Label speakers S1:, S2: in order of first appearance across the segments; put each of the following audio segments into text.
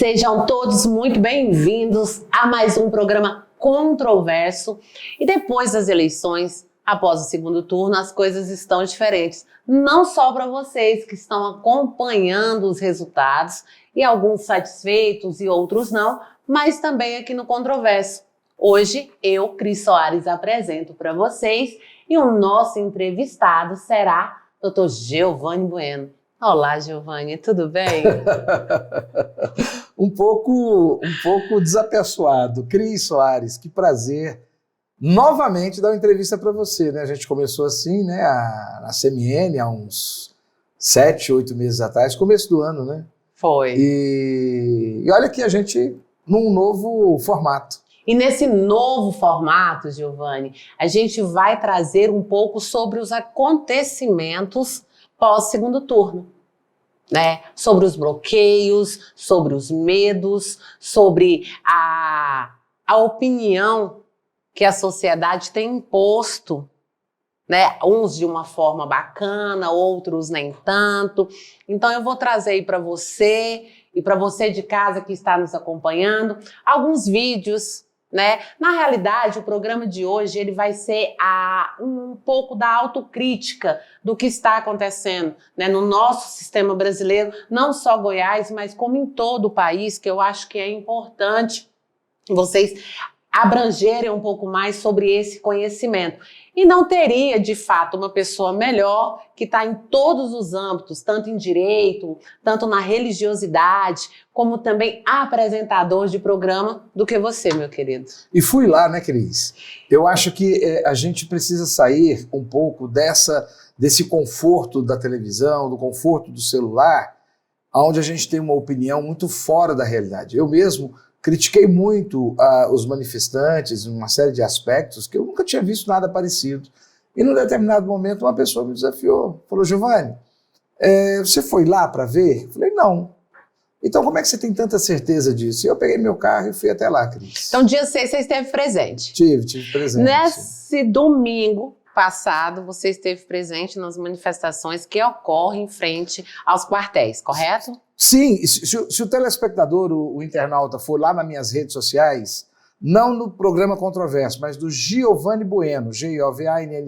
S1: Sejam todos muito bem-vindos a mais um programa controverso. E depois das eleições, após o segundo turno, as coisas estão diferentes. Não só para vocês que estão acompanhando os resultados, e alguns satisfeitos e outros não, mas também aqui no Controverso. Hoje, eu, Cris Soares, apresento para vocês e o nosso entrevistado será Dr. Giovanni Bueno. Olá, Giovanni, tudo bem?
S2: um pouco desapessoado. Cris Soares, que prazer novamente dar uma entrevista para você, né? A gente começou assim, né, na CMN há uns 7, 8 meses atrás, começo do ano, né?
S1: Foi.
S2: E olha que a gente num novo formato.
S1: E nesse novo formato, Giovanni, a gente vai trazer um pouco sobre os acontecimentos pós-segundo turno, né? Sobre os bloqueios, sobre os medos, sobre a opinião que a sociedade tem imposto, né? Uns de uma forma bacana, outros nem tanto. Então eu vou trazer aí para você e para você de casa que está nos acompanhando alguns vídeos, né? Na realidade, o programa de hoje ele vai ser um pouco da autocrítica do que está acontecendo, né, no nosso sistema brasileiro, não só Goiás, mas como em todo o país, que eu acho que é importante vocês abrangerem um pouco mais sobre esse conhecimento. E não teria, de fato, uma pessoa melhor que está em todos os âmbitos, tanto em direito, tanto na religiosidade, como também apresentador de programa, do que você, meu querido.
S2: E fui lá, né, Cris? Eu acho que a gente precisa sair um pouco desse conforto da televisão, do conforto do celular, onde a gente tem uma opinião muito fora da realidade. Eu mesmo critiquei muito os manifestantes em uma série de aspectos que eu nunca tinha visto nada parecido. E num determinado momento uma pessoa me desafiou, falou: Giovanni, você foi lá para ver? Eu falei: não. Então como é que você tem tanta certeza disso? E eu peguei meu carro e fui até lá, Cris.
S1: Então dia 6 você esteve presente?
S2: Tive presente.
S1: Nesse domingo passado, você esteve presente nas manifestações que ocorrem em frente aos quartéis, correto?
S2: Sim, se o telespectador, o internauta, for lá nas minhas redes sociais, não no programa Controverso, mas do Giovanni Bueno, Giovanny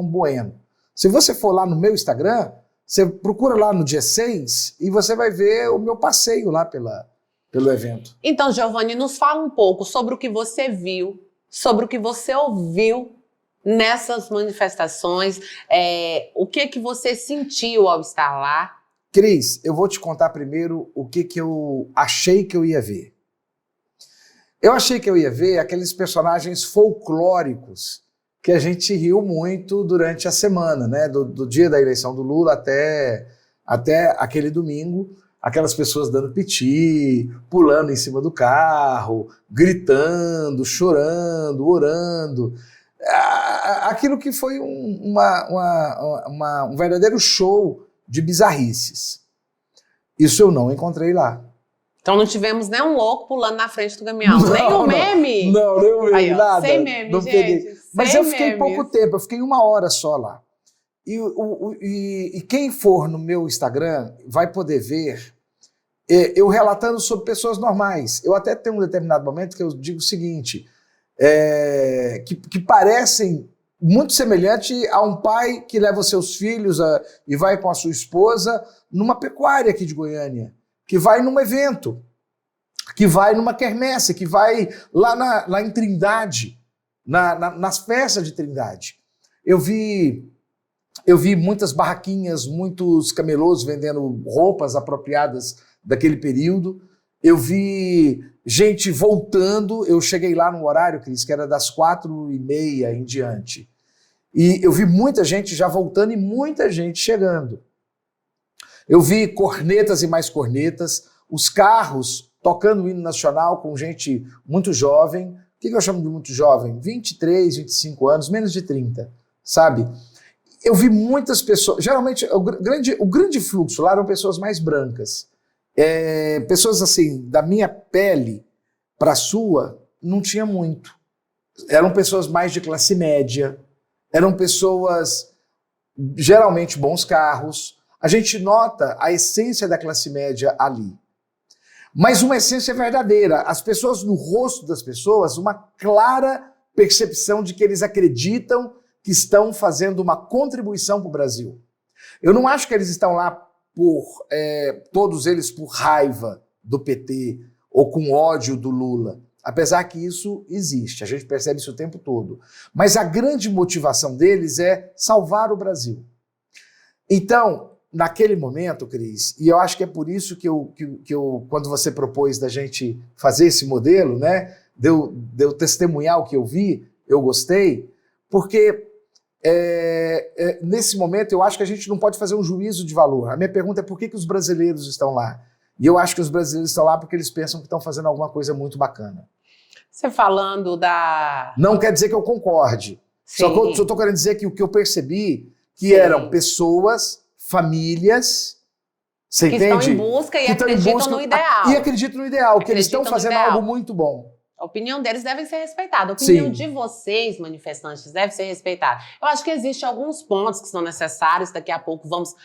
S2: Bueno. Se você for lá no meu Instagram, você procura lá no dia 6 e você vai ver o meu passeio lá pelo evento.
S1: Então, Giovanni, nos fala um pouco sobre o que você viu, sobre o que você ouviu nessas manifestações, o que você sentiu ao estar lá.
S2: Cris, eu vou te contar primeiro o que eu achei que eu ia ver. Eu achei que eu ia ver aqueles personagens folclóricos que a gente riu muito durante a semana, né? Do dia da eleição do Lula até aquele domingo, aquelas pessoas dando piti, pulando em cima do carro, gritando, chorando, orando. Aquilo que foi um verdadeiro show de bizarrices. Isso eu não encontrei lá.
S1: Então não tivemos nem um louco pulando na frente do caminhão, nem um meme?
S2: Não, nem um meme, aí, nada.
S1: Sem meme,
S2: não
S1: gente.
S2: Peguei. Mas eu fiquei
S1: memes.
S2: Pouco tempo, eu fiquei 1 hora só lá. E quem for no meu Instagram vai poder ver eu relatando sobre pessoas normais. Eu até tenho um determinado momento que eu digo o seguinte, que parecem muito semelhante a um pai que leva os seus filhos e vai com a sua esposa numa pecuária aqui de Goiânia, que vai num evento, que vai numa quermesse, que vai lá em Trindade, nas festas de Trindade. Eu vi muitas barraquinhas, muitos camelôs vendendo roupas apropriadas daquele período. Eu vi gente voltando, eu cheguei lá no horário, Cris, que era das 4h30 em diante. E eu vi muita gente já voltando e muita gente chegando. Eu vi cornetas e mais cornetas, os carros tocando o hino nacional com gente muito jovem. O que eu chamo de muito jovem? 23, 25 anos, menos de 30, sabe? Eu vi muitas pessoas, geralmente o grande fluxo lá eram pessoas mais brancas. Pessoas assim, da minha pele para a sua, não tinha muito. Eram pessoas mais de classe média, eram pessoas, geralmente, bons carros. A gente nota a essência da classe média ali. mas uma essência verdadeira. As pessoas, no rosto das pessoas, uma clara percepção de que eles acreditam que estão fazendo uma contribuição para o Brasil. Eu não acho que eles estão lá todos eles por raiva do PT ou com ódio do Lula, apesar que isso existe, a gente percebe isso o tempo todo. Mas a grande motivação deles é salvar o Brasil. Então, naquele momento, Cris, e eu acho que é por isso que eu quando você propôs da gente fazer esse modelo, né, de eu testemunhar o que eu vi, eu gostei, porque nesse momento eu acho que a gente não pode fazer um juízo de valor. A minha pergunta é por que os brasileiros estão lá? E eu acho que os brasileiros estão lá porque eles pensam que estão fazendo alguma coisa muito bacana.
S1: Você falando da...
S2: Não quer dizer que eu concorde.
S1: Sim.
S2: Só estou querendo dizer que o que eu percebi que
S1: Sim.
S2: eram pessoas, famílias, você
S1: que
S2: entende?
S1: estão em busca e acreditam no ideal.
S2: E acreditam no ideal, que eles estão
S1: Acreditam no
S2: fazendo
S1: ideal.
S2: algo muito bom.
S1: A opinião deles deve ser respeitada. A opinião
S2: Sim.
S1: de vocês, manifestantes, deve ser respeitada. Eu acho que existem alguns pontos que são necessários. Daqui a pouco vamos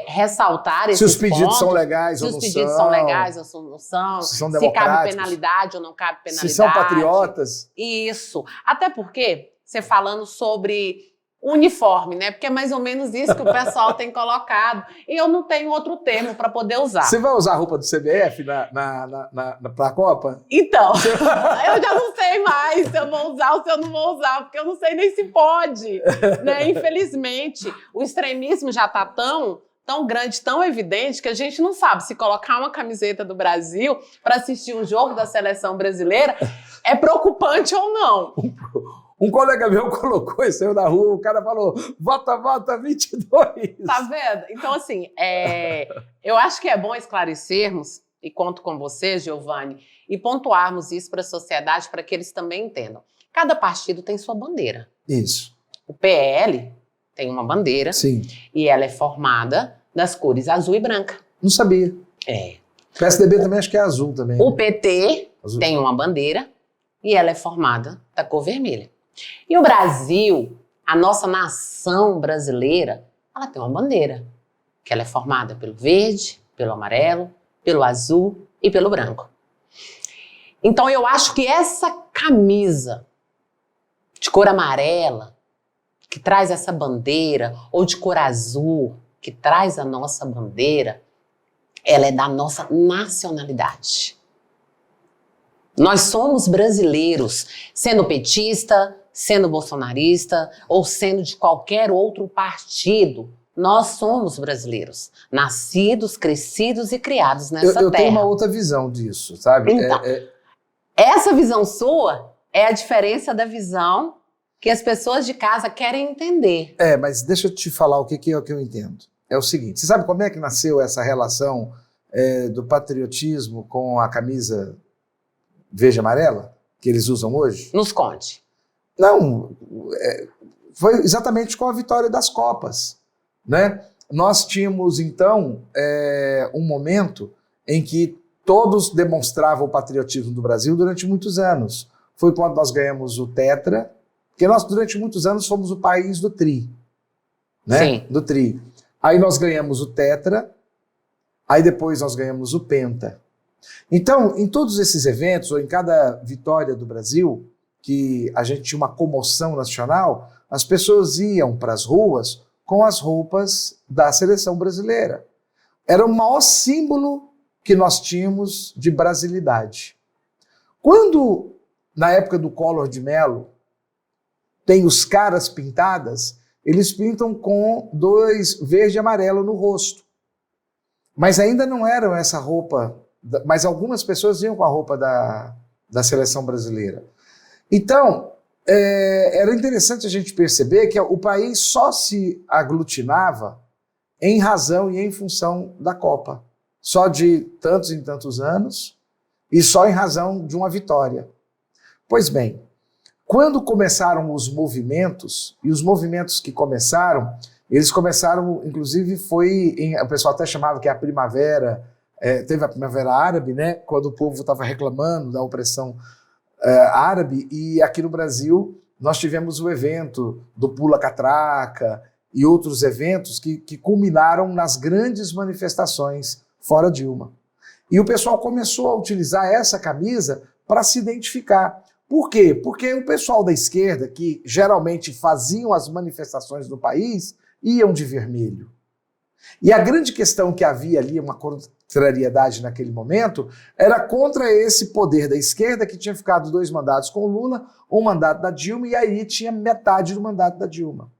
S1: ressaltar esses
S2: Se os pedidos
S1: pontos.
S2: são legais
S1: Se
S2: ou
S1: os
S2: não
S1: pedidos
S2: são.
S1: são legais ou não são.
S2: Se são
S1: Se cabe
S2: democráticos.
S1: penalidade ou não cabe penalidade.
S2: Se são patriotas.
S1: Isso. Até porque, você falando sobre uniforme, né? Porque é mais ou menos isso que o pessoal tem colocado. E eu não tenho outro termo para poder usar.
S2: Você vai usar a roupa do CBF pra Copa?
S1: Então, eu já não sei mais se eu vou usar ou se eu não vou usar, porque eu não sei nem se pode, né? Infelizmente, o extremismo já está tão grande, tão evidente, que a gente não sabe se colocar uma camiseta do Brasil para assistir um jogo da seleção brasileira é preocupante ou não.
S2: Um colega meu colocou e saiu na rua, o cara falou, vota 22.
S1: Tá vendo? Então, assim, eu acho que é bom esclarecermos, e conto com você, Giovanni, e pontuarmos isso para a sociedade, para que eles também entendam. Cada partido tem sua bandeira.
S2: Isso.
S1: O PL tem uma bandeira.
S2: Sim.
S1: E ela é formada das cores azul e branca.
S2: Não sabia. O PSDB também acho que é azul também.
S1: O PT
S2: azul.
S1: tem uma bandeira e ela é formada da cor vermelha. E o Brasil, a nossa nação brasileira, ela tem uma bandeira, que ela é formada pelo verde, pelo amarelo, pelo azul e pelo branco. Então eu acho que essa camisa de cor amarela, que traz essa bandeira, ou de cor azul, que traz a nossa bandeira, ela é da nossa nacionalidade. Nós somos brasileiros, sendo petista, sendo bolsonarista ou sendo de qualquer outro partido. Nós somos brasileiros, nascidos, crescidos e criados nessa terra.
S2: Eu tenho uma outra visão disso, sabe?
S1: Então, essa visão sua é a diferença da visão que as pessoas de casa querem entender.
S2: Mas deixa eu te falar o que é o que eu entendo. É o seguinte, você sabe como é que nasceu essa relação do patriotismo com a camisa verde e amarela que eles usam hoje?
S1: Nos conte.
S2: Não, foi exatamente com a vitória das Copas, né? Nós tínhamos, então, um momento em que todos demonstravam o patriotismo do Brasil durante muitos anos. Foi quando nós ganhamos o Tetra, porque nós, durante muitos anos, fomos o país do Tri, né?
S1: Sim.
S2: Do Tri. Aí nós ganhamos o Tetra, aí depois nós ganhamos o Penta. Então, em todos esses eventos, ou em cada vitória do Brasil, que a gente tinha uma comoção nacional, as pessoas iam para as ruas com as roupas da seleção brasileira. Era o maior símbolo que nós tínhamos de brasilidade. Quando, na época do Collor de Mello, tem os caras pintadas, eles pintam com 2 verde e amarelo no rosto. Mas ainda não eram essa roupa, mas algumas pessoas iam com a roupa da seleção brasileira. Então, era interessante a gente perceber que o país só se aglutinava em razão e em função da Copa. Só de tantos em tantos anos e só em razão de uma vitória. Pois bem, quando começaram os movimentos, e os movimentos que começaram, eles começaram, inclusive o pessoal até chamava que a primavera, teve a primavera árabe, né? Quando o povo estava reclamando da opressão árabe, e aqui no Brasil nós tivemos o evento do Pula Catraca e outros eventos que culminaram nas grandes manifestações fora Dilma. E o pessoal começou a utilizar essa camisa para se identificar. Por quê? Porque o pessoal da esquerda, que geralmente faziam as manifestações no país, iam de vermelho. E a grande questão que havia ali, uma contrariedade naquele momento, era contra esse poder da esquerda, que tinha ficado 2 mandatos com o Lula, 1 mandato da Dilma, e aí tinha metade do mandato da Dilma.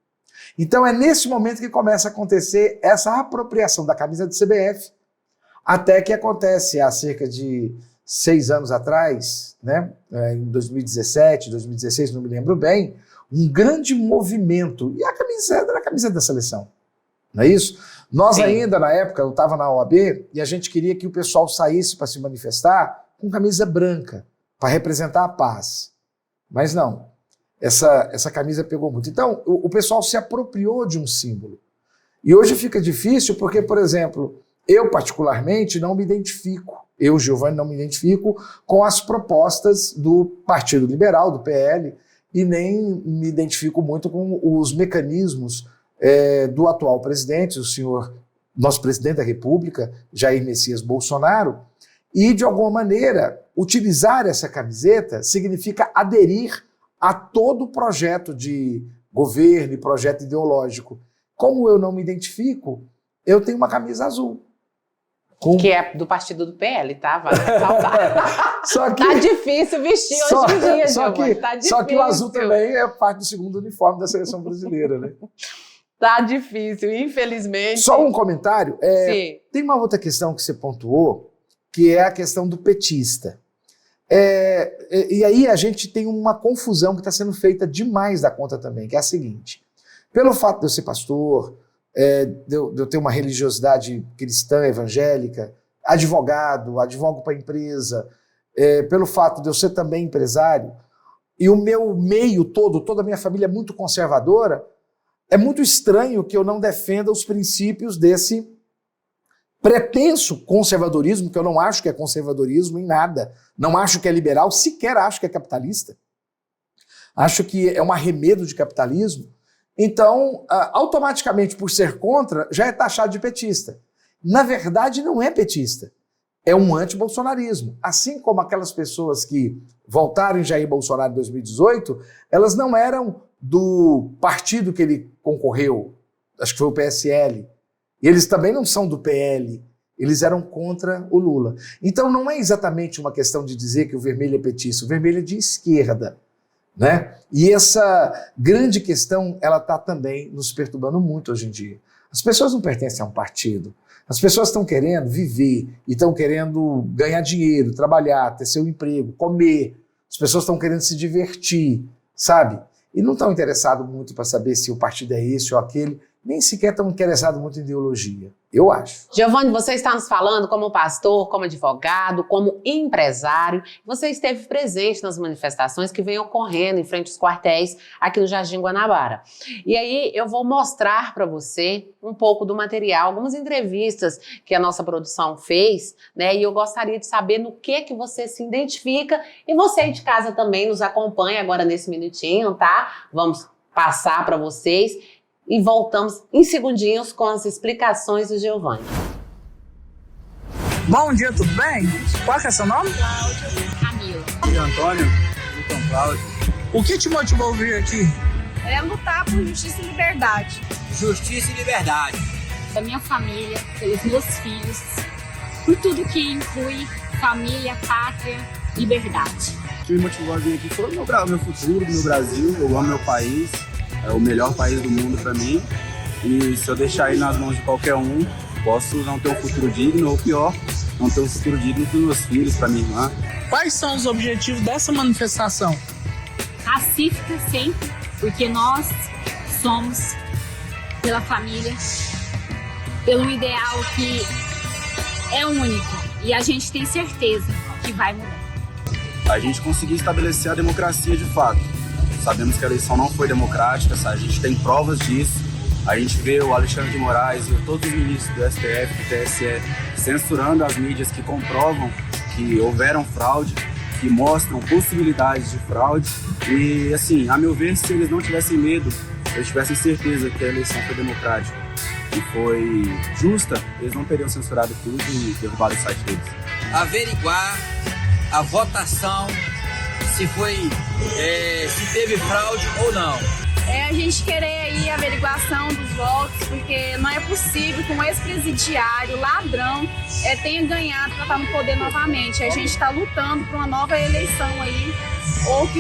S2: Então é nesse momento que começa a acontecer essa apropriação da camisa do CBF, até que acontece há cerca de 6 anos atrás, né, em 2017, 2016, não me lembro bem, um grande movimento, e a camisa era a camisa da seleção, não é isso? Nós ainda, na época, eu estava na OAB, e a gente queria que o pessoal saísse para se manifestar com camisa branca, para representar a paz. Mas não, essa camisa pegou muito. Então, o pessoal se apropriou de um símbolo. E hoje fica difícil porque, por exemplo, eu particularmente não me identifico, eu, Giovanni, não me identifico com as propostas do Partido Liberal, do PL, e nem me identifico muito com os mecanismos do atual presidente, o senhor, nosso presidente da República, Jair Messias Bolsonaro, e, de alguma maneira, utilizar essa camiseta significa aderir a todo o projeto de governo e projeto ideológico. Como eu não me identifico, eu tenho uma camisa azul.
S1: Que é do partido do PL, tá? Vale ressaltar.
S2: Só que,
S1: tá difícil vestir hoje em dia, Giovanni. Tá difícil.
S2: Só que o azul também é parte do 2º uniforme da seleção brasileira, né?
S1: Tá difícil, infelizmente.
S2: Só um comentário. Tem uma outra questão que você pontuou, que é a questão do petista. E aí a gente tem uma confusão que está sendo feita demais da conta também, que é a seguinte. Pelo fato de eu ser pastor, de eu ter uma religiosidade cristã, evangélica, advogo para a empresa, pelo fato de eu ser também empresário, e o meu meio todo, toda a minha família é muito conservadora, é muito estranho que eu não defenda os princípios desse pretenso conservadorismo, que eu não acho que é conservadorismo em nada, não acho que é liberal, sequer acho que é capitalista. Acho que é um arremedo de capitalismo. Então, automaticamente, por ser contra, já é taxado de petista. Na verdade, não é petista. É um anti-bolsonarismo. Assim como aquelas pessoas que votaram em Jair Bolsonaro em 2018, elas não eram do partido que ele concorreu, acho que foi o PSL. E eles também não são do PL, eles eram contra o Lula. Então não é exatamente uma questão de dizer que o vermelho é petista, o vermelho é de esquerda, né? E essa grande questão, ela está também nos perturbando muito hoje em dia. As pessoas não pertencem a um partido, as pessoas estão querendo viver e estão querendo ganhar dinheiro, trabalhar, ter seu emprego, comer, as pessoas estão querendo se divertir, sabe? E não estão interessados muito para saber se o partido é esse ou aquele, nem sequer estão interessados muito em ideologia, eu acho.
S1: Giovanni, você está nos falando como pastor, como advogado, como empresário. Você esteve presente nas manifestações que vêm ocorrendo em frente aos quartéis aqui no Jardim Guanabara. E aí eu vou mostrar para você um pouco do material, algumas entrevistas que a nossa produção fez, né? E eu gostaria de saber no que você se identifica. E você aí de casa também nos acompanha agora nesse minutinho, tá? Vamos passar para vocês. E voltamos em segundinhos com as explicações do Giovanni.
S3: Bom dia, tudo bem? Qual que é seu nome?
S4: Cláudio. Camila.
S5: Filho Antônio. Então, Cláudio.
S3: O que te motivou a vir aqui?
S4: É lutar por justiça e liberdade.
S5: Justiça e liberdade.
S4: Da minha família, pelos meus filhos, por tudo que inclui família, pátria, liberdade.
S5: O que me motivou a vir aqui foi o meu futuro, do meu Brasil. Eu amo meu país. É o melhor país do mundo para mim, e se eu deixar ele nas mãos de qualquer um, posso não ter um futuro digno, ou pior, não ter um futuro digno para os meus filhos, para minha irmã.
S3: Quais são os objetivos dessa manifestação?
S4: Pacífica sempre, porque nós somos pela família, pelo ideal que é único, e a gente tem certeza que vai mudar.
S5: A gente conseguiu estabelecer a democracia de fato. Sabemos que a eleição não foi democrática, a gente tem provas disso. A gente vê o Alexandre de Moraes e todos os ministros do STF, do TSE, censurando as mídias que comprovam que houveram fraude, que mostram possibilidades de fraude. E, assim, a meu ver, se eles não tivessem medo, se eles tivessem certeza que a eleição foi democrática e foi justa, eles não teriam censurado tudo e derrubado o site deles.
S6: averiguar a votação, se teve fraude ou não.
S4: A gente querer aí a averiguação dos votos, porque não é possível que um ex-presidiário, ladrão, tenha ganhado para estar no poder novamente. A gente está lutando por uma nova eleição aí, ou que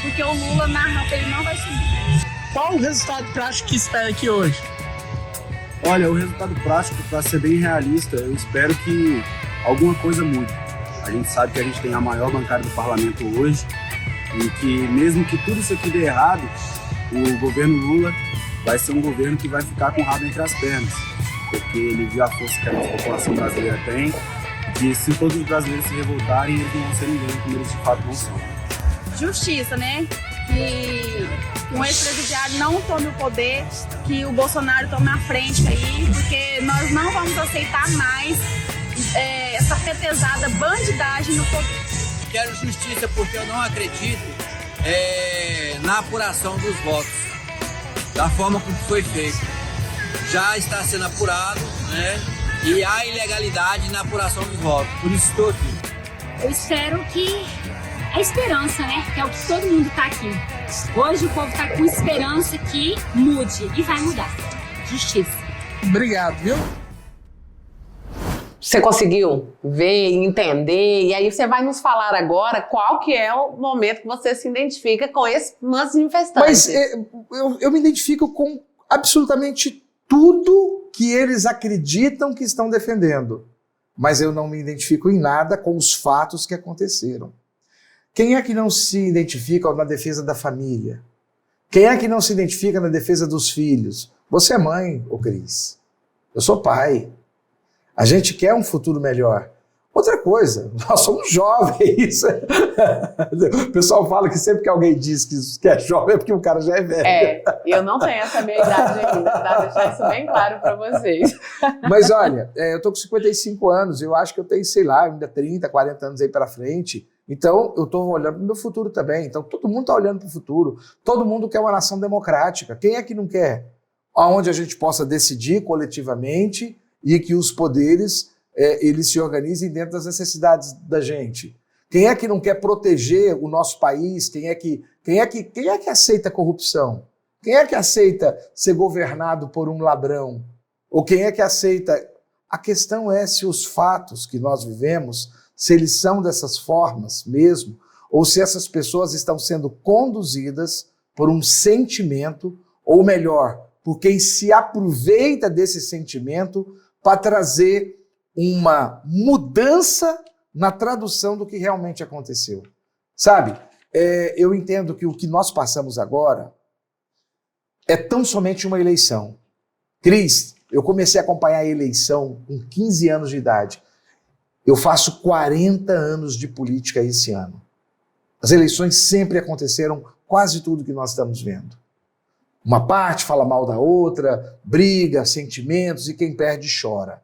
S4: porque o Lula na rampa ele não vai subir.
S3: Qual o resultado prático que espera aqui hoje?
S5: Olha, o resultado prático, para ser bem realista, eu espero que alguma coisa mude. A gente sabe que a gente tem a maior bancada do parlamento hoje e que mesmo que tudo isso aqui dê errado, o governo Lula vai ser um governo que vai ficar com o rabo entre as pernas, porque ele viu a força que a nossa população brasileira tem, e se todos os brasileiros se revoltarem, eles não vão ser ninguém, como eles de fato não são.
S4: Justiça, né? Que um ex-presidiário não tome o poder, que o Bolsonaro tome a frente aí, porque nós não vamos aceitar mais essa petezada bandidagem no poder.
S6: Quero justiça porque eu não acredito na apuração dos votos, da forma como foi feito. Já está sendo apurado, né? E há ilegalidade na apuração dos votos. Por isso estou aqui.
S4: Eu espero que a esperança, né? Que é o que todo mundo está aqui. Hoje o povo está com esperança que mude e vai mudar. Justiça.
S3: Obrigado, viu?
S1: Você conseguiu ver e entender? E aí você vai nos falar agora qual que é o momento que você se identifica com esses manifestantes.
S2: Mas eu me identifico com absolutamente tudo que eles acreditam que estão defendendo. Mas eu não me identifico em nada com os fatos que aconteceram. Quem é que não se identifica na defesa da família? Quem é que não se identifica na defesa dos filhos? Você é mãe, ô Cris. Eu sou pai. A gente quer um futuro melhor. Outra coisa, nós somos jovens. O pessoal fala que sempre que alguém diz que é jovem é porque o cara já é velho.
S1: Eu não tenho essa meia idade ainda, tá? Deixar isso bem claro para vocês.
S2: Mas olha, eu tô com 55 anos, eu acho que eu tenho, sei lá, ainda 30, 40 anos aí para frente. Então, eu estou olhando para o meu futuro também. Então, todo mundo está olhando para o futuro. Todo mundo quer uma nação democrática. Quem é que não quer? Onde a gente possa decidir coletivamente e que os poderes eles se organizem dentro das necessidades da gente. Quem é que não quer proteger o nosso país? Quem é que aceita corrupção? Quem é que aceita ser governado por um ladrão? Ou quem é que aceita? A questão é se os fatos que nós vivemos, se eles são dessas formas mesmo, ou se essas pessoas estão sendo conduzidas por um sentimento, ou melhor, por quem se aproveita desse sentimento para trazer uma mudança na tradução do que realmente aconteceu. Sabe, eu entendo que o que nós passamos agora é tão somente uma eleição. Cris, eu comecei a acompanhar a eleição com 15 anos de idade. Eu faço 40 anos de política esse ano. As eleições sempre aconteceram, quase tudo que nós estamos vendo. Uma parte fala mal da outra, briga, sentimentos, e quem perde chora.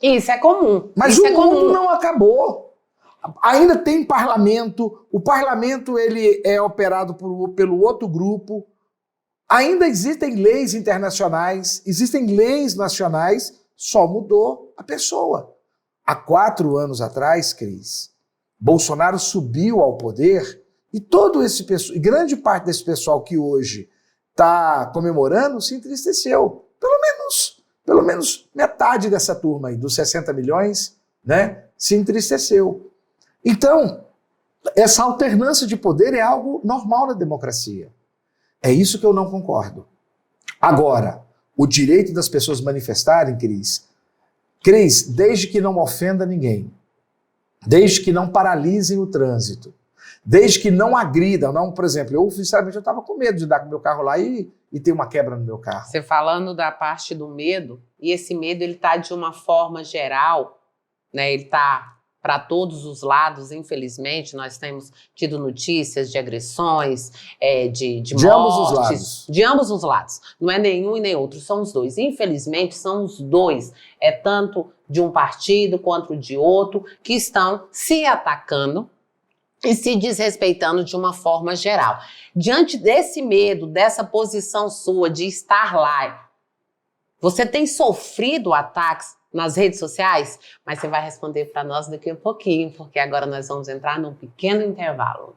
S1: Isso é comum.
S2: Mas
S1: isso
S2: o mundo não acabou. Ainda tem parlamento, o parlamento ele é operado pelo outro grupo. Ainda existem leis internacionais, existem leis nacionais, só mudou a pessoa. Há 4 anos atrás, Cris, Bolsonaro subiu ao poder e e grande parte desse pessoal que hoje está comemorando se entristeceu. Pelo menos metade dessa turma aí, dos 60 milhões, né, se entristeceu. Então, essa alternância de poder é algo normal na democracia. É isso que eu não concordo. Agora, o direito das pessoas manifestarem, Cris, desde que não ofenda ninguém, desde que não paralisem o trânsito, desde que não agridam, por exemplo, eu sinceramente estava com medo de dar com o meu carro lá e ter uma quebra no meu carro.
S1: Você falando da parte do medo, e esse medo ele está de uma forma geral, né? Ele está para todos os lados, infelizmente, nós temos tido notícias de agressões, de mortes.
S2: Ambos os lados.
S1: De ambos os lados. Não é nenhum e nem outro, são os dois. Infelizmente, são os dois. É tanto de um partido quanto de outro que estão se atacando e se desrespeitando de uma forma geral. Diante desse medo, dessa posição sua de estar lá, Você tem sofrido ataques nas redes sociais? Mas você vai responder para nós daqui a pouquinho, porque agora nós vamos entrar num pequeno intervalo.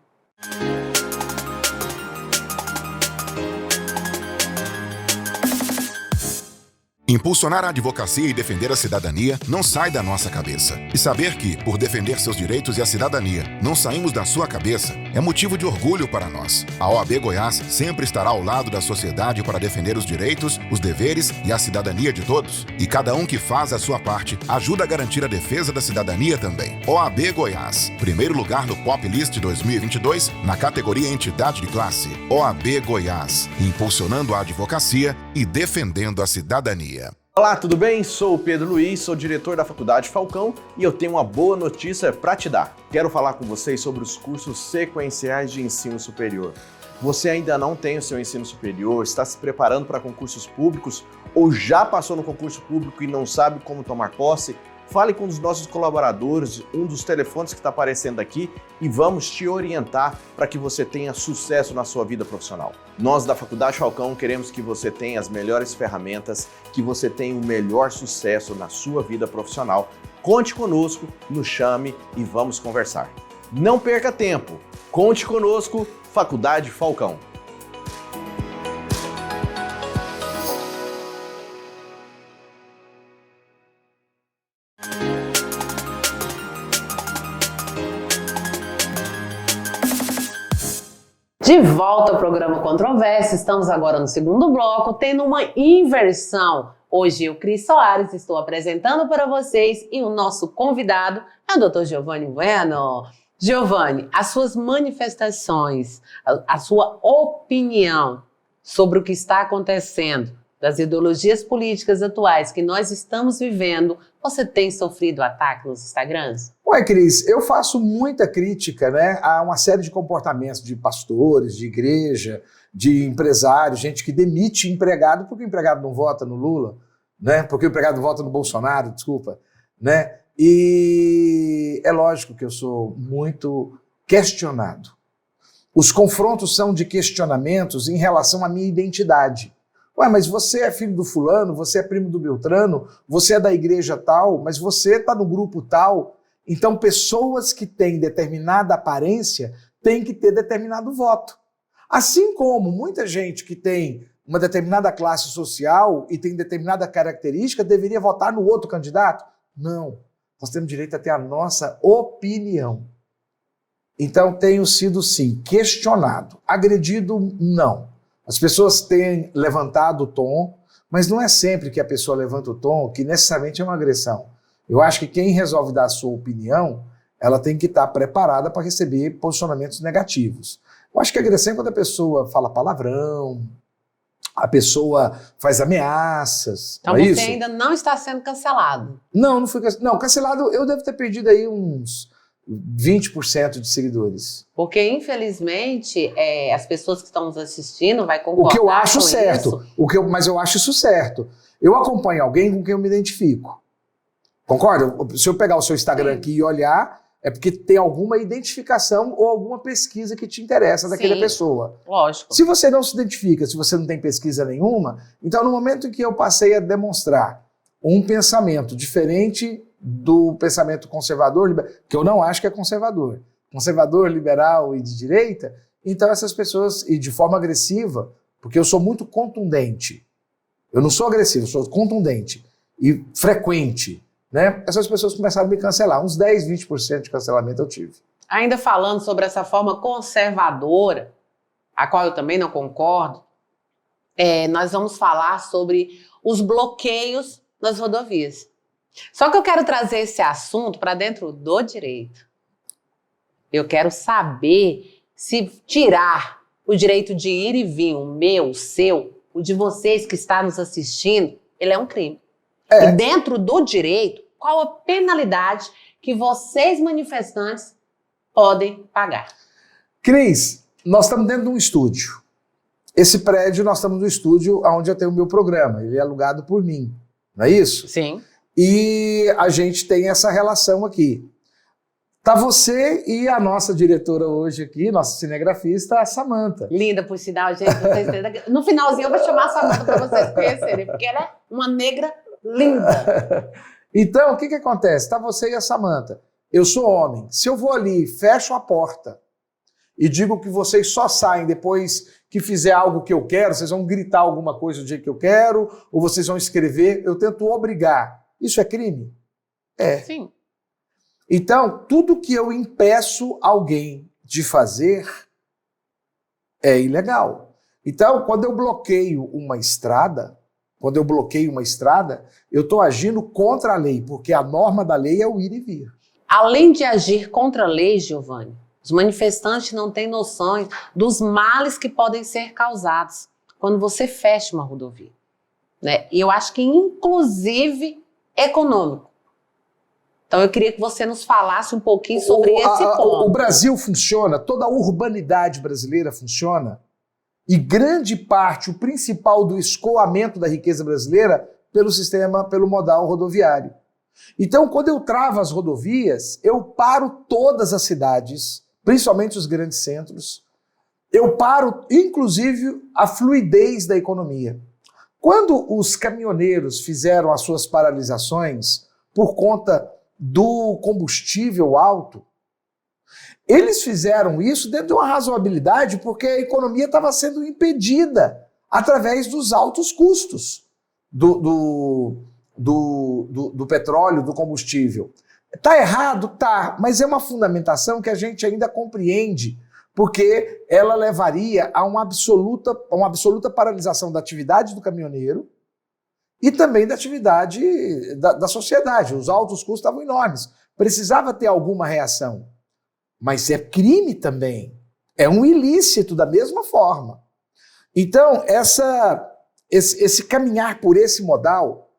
S7: Impulsionar a advocacia e defender a cidadania não sai da nossa cabeça. E saber que, por defender seus direitos e a cidadania, não saímos da sua cabeça, é motivo de orgulho para nós. A OAB Goiás sempre estará ao lado da sociedade para defender os direitos, os deveres e a cidadania de todos. E cada um que faz a sua parte ajuda a garantir a defesa da cidadania também. OAB Goiás, primeiro lugar no Pop List 2022 na categoria Entidade de Classe. OAB Goiás, impulsionando a advocacia e defendendo a cidadania.
S8: Olá, tudo bem? Sou o Pedro Luiz, sou diretor da Faculdade Falcão e eu tenho uma boa notícia para te dar. Quero falar com vocês sobre os cursos sequenciais de ensino superior. Você ainda não tem o seu ensino superior, está se preparando para concursos públicos ou já passou no concurso público e não sabe como tomar posse? Fale com um dos nossos colaboradores, um dos telefones que está aparecendo aqui e vamos te orientar para que você tenha sucesso na sua vida profissional. Nós da Faculdade Falcão queremos que você tenha as melhores ferramentas, que você tenha o melhor sucesso na sua vida profissional. Conte conosco, nos chame e vamos conversar. Não perca tempo, conte conosco, Faculdade Falcão.
S1: De volta ao programa Controvérsia, estamos agora no segundo bloco, tendo uma inversão. Hoje eu, Cris Soares, estou apresentando para vocês e o nosso convidado é o Dr. Giovanni Bueno. Giovanni, as suas manifestações, a sua opinião sobre o que está acontecendo, das ideologias políticas atuais que nós estamos vivendo, você tem sofrido ataque nos Instagrams?
S2: Ué, Cris, eu faço muita crítica, né, a uma série de comportamentos de pastores, de igreja, de empresários, gente que demite empregado porque o empregado não vota no Lula, né, porque o empregado vota no Bolsonaro, desculpa, né, e é lógico que eu sou muito questionado. Os confrontos são de questionamentos em relação à minha identidade. Ué, mas você é filho do fulano, você é primo do Beltrano, você é da igreja tal, mas você está no grupo tal. Então, pessoas que têm determinada aparência têm que ter determinado voto. Assim como muita gente que tem uma determinada classe social e tem determinada característica deveria votar no outro candidato. Não, nós temos direito a ter a nossa opinião. Então, tenho sido, sim, questionado. Agredido, não. As pessoas têm levantado o tom, mas não é sempre que a pessoa levanta o tom que necessariamente é uma agressão. Eu acho que quem resolve dar a sua opinião, ela tem que estar preparada para receber posicionamentos negativos. Eu acho que a agressão é quando a pessoa fala palavrão, a pessoa faz ameaças.
S1: Então você ainda não está sendo cancelado?
S2: Não, não fui cancelado. Não, cancelado eu devo ter perdido aí uns 20% de seguidores.
S1: Porque, infelizmente, as pessoas que estão nos assistindo vai concordar.
S2: O que eu acho
S1: com
S2: certo.
S1: isso.
S2: Mas eu acho isso certo. Eu acompanho alguém com quem eu me identifico. Concorda? Se eu pegar o seu Instagram aqui e olhar, é porque tem alguma identificação ou alguma pesquisa que te interessa daquela pessoa.
S1: Lógico.
S2: Se você não se identifica, se você não tem pesquisa nenhuma, então no momento em que eu passei a demonstrar um pensamento diferente do pensamento conservador, que eu não acho que é conservador, liberal e de direita, então essas pessoas, e de forma agressiva, porque eu sou muito contundente, eu não sou agressivo, eu sou contundente e frequente, né? Essas pessoas começaram a me cancelar, uns 10, 20% de cancelamento eu tive.
S1: Ainda falando sobre essa forma conservadora, a qual eu também não concordo, nós vamos falar sobre os bloqueios nas rodovias. Só que eu quero trazer esse assunto para dentro do direito. Eu quero saber se tirar o direito de ir e vir, o meu, o seu, o de vocês que estão nos assistindo, ele é um crime. E dentro do direito, qual a penalidade que vocês manifestantes podem pagar?
S2: Cris, nós estamos dentro de um estúdio. Esse prédio, nós estamos no estúdio onde eu tenho o meu programa. Ele é alugado por mim, não é isso?
S1: Sim.
S2: E a gente tem essa relação aqui. Tá você e a nossa diretora hoje aqui, nossa cinegrafista, a Samantha.
S1: Linda, por sinal, gente. No finalzinho eu vou chamar a Samantha para vocês conhecerem, porque ela é uma negra linda.
S2: Então, o que acontece? Tá você e a Samantha. Eu sou homem. Se eu vou ali, fecho a porta e digo que vocês só saem depois que fizer algo que eu quero, vocês vão gritar alguma coisa do jeito que eu quero, ou vocês vão escrever, eu tento obrigar. Isso é crime? É.
S1: Sim.
S2: Então, tudo que eu impeço alguém de fazer é ilegal. Então, quando eu bloqueio uma estrada, eu estou agindo contra a lei, porque a norma da lei é o ir e vir.
S1: Além de agir contra a lei, Giovanni, os manifestantes não têm noções dos males que podem ser causados quando você fecha uma rodovia, né? E eu acho que, inclusive, econômico. Então, eu queria que você nos falasse um pouquinho sobre esse ponto.
S2: O Brasil funciona, toda a urbanidade brasileira funciona, e grande parte, o principal do escoamento da riqueza brasileira, pelo modal rodoviário. Então, quando eu travo as rodovias, eu paro todas as cidades, principalmente os grandes centros, eu paro, inclusive, a fluidez da economia. Quando os caminhoneiros fizeram as suas paralisações por conta do combustível alto, eles fizeram isso dentro de uma razoabilidade porque a economia estava sendo impedida através dos altos custos do petróleo, do combustível. Tá errado? Tá, mas é uma fundamentação que a gente ainda compreende, porque ela levaria a uma absoluta paralisação da atividade do caminhoneiro e também da atividade da sociedade. Os altos custos estavam enormes. Precisava ter alguma reação. Mas é crime também. É um ilícito da mesma forma. Então, esse caminhar por esse modal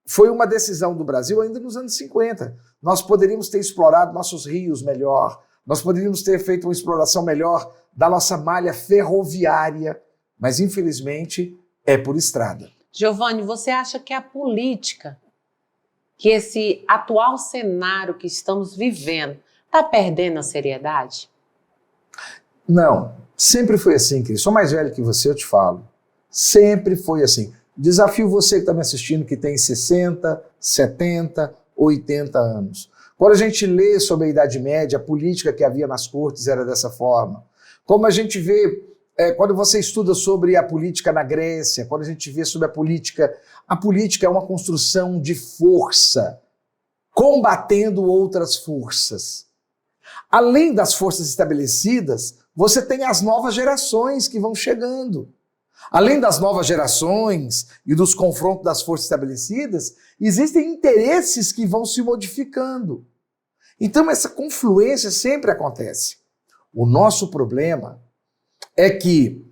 S2: foi uma decisão do Brasil ainda nos anos 50. Nós poderíamos ter explorado nossos rios melhor, nós poderíamos ter feito uma exploração melhor da nossa malha ferroviária, mas infelizmente é por estrada.
S1: Giovanni, você acha que a política, que esse atual cenário que estamos vivendo, está perdendo a seriedade?
S2: Não, sempre foi assim, querido. Sou mais velho que você, eu te falo. Sempre foi assim. Desafio você que está me assistindo, que tem 60, 70, 80 anos. Quando a gente lê sobre a Idade Média, a política que havia nas cortes era dessa forma. Como a gente vê, quando você estuda sobre a política na Grécia, quando a gente vê sobre a política é uma construção de força, combatendo outras forças. Além das forças estabelecidas, você tem as novas gerações que vão chegando. Além das novas gerações e dos confrontos das forças estabelecidas, existem interesses que vão se modificando. Então essa confluência sempre acontece. O nosso problema é que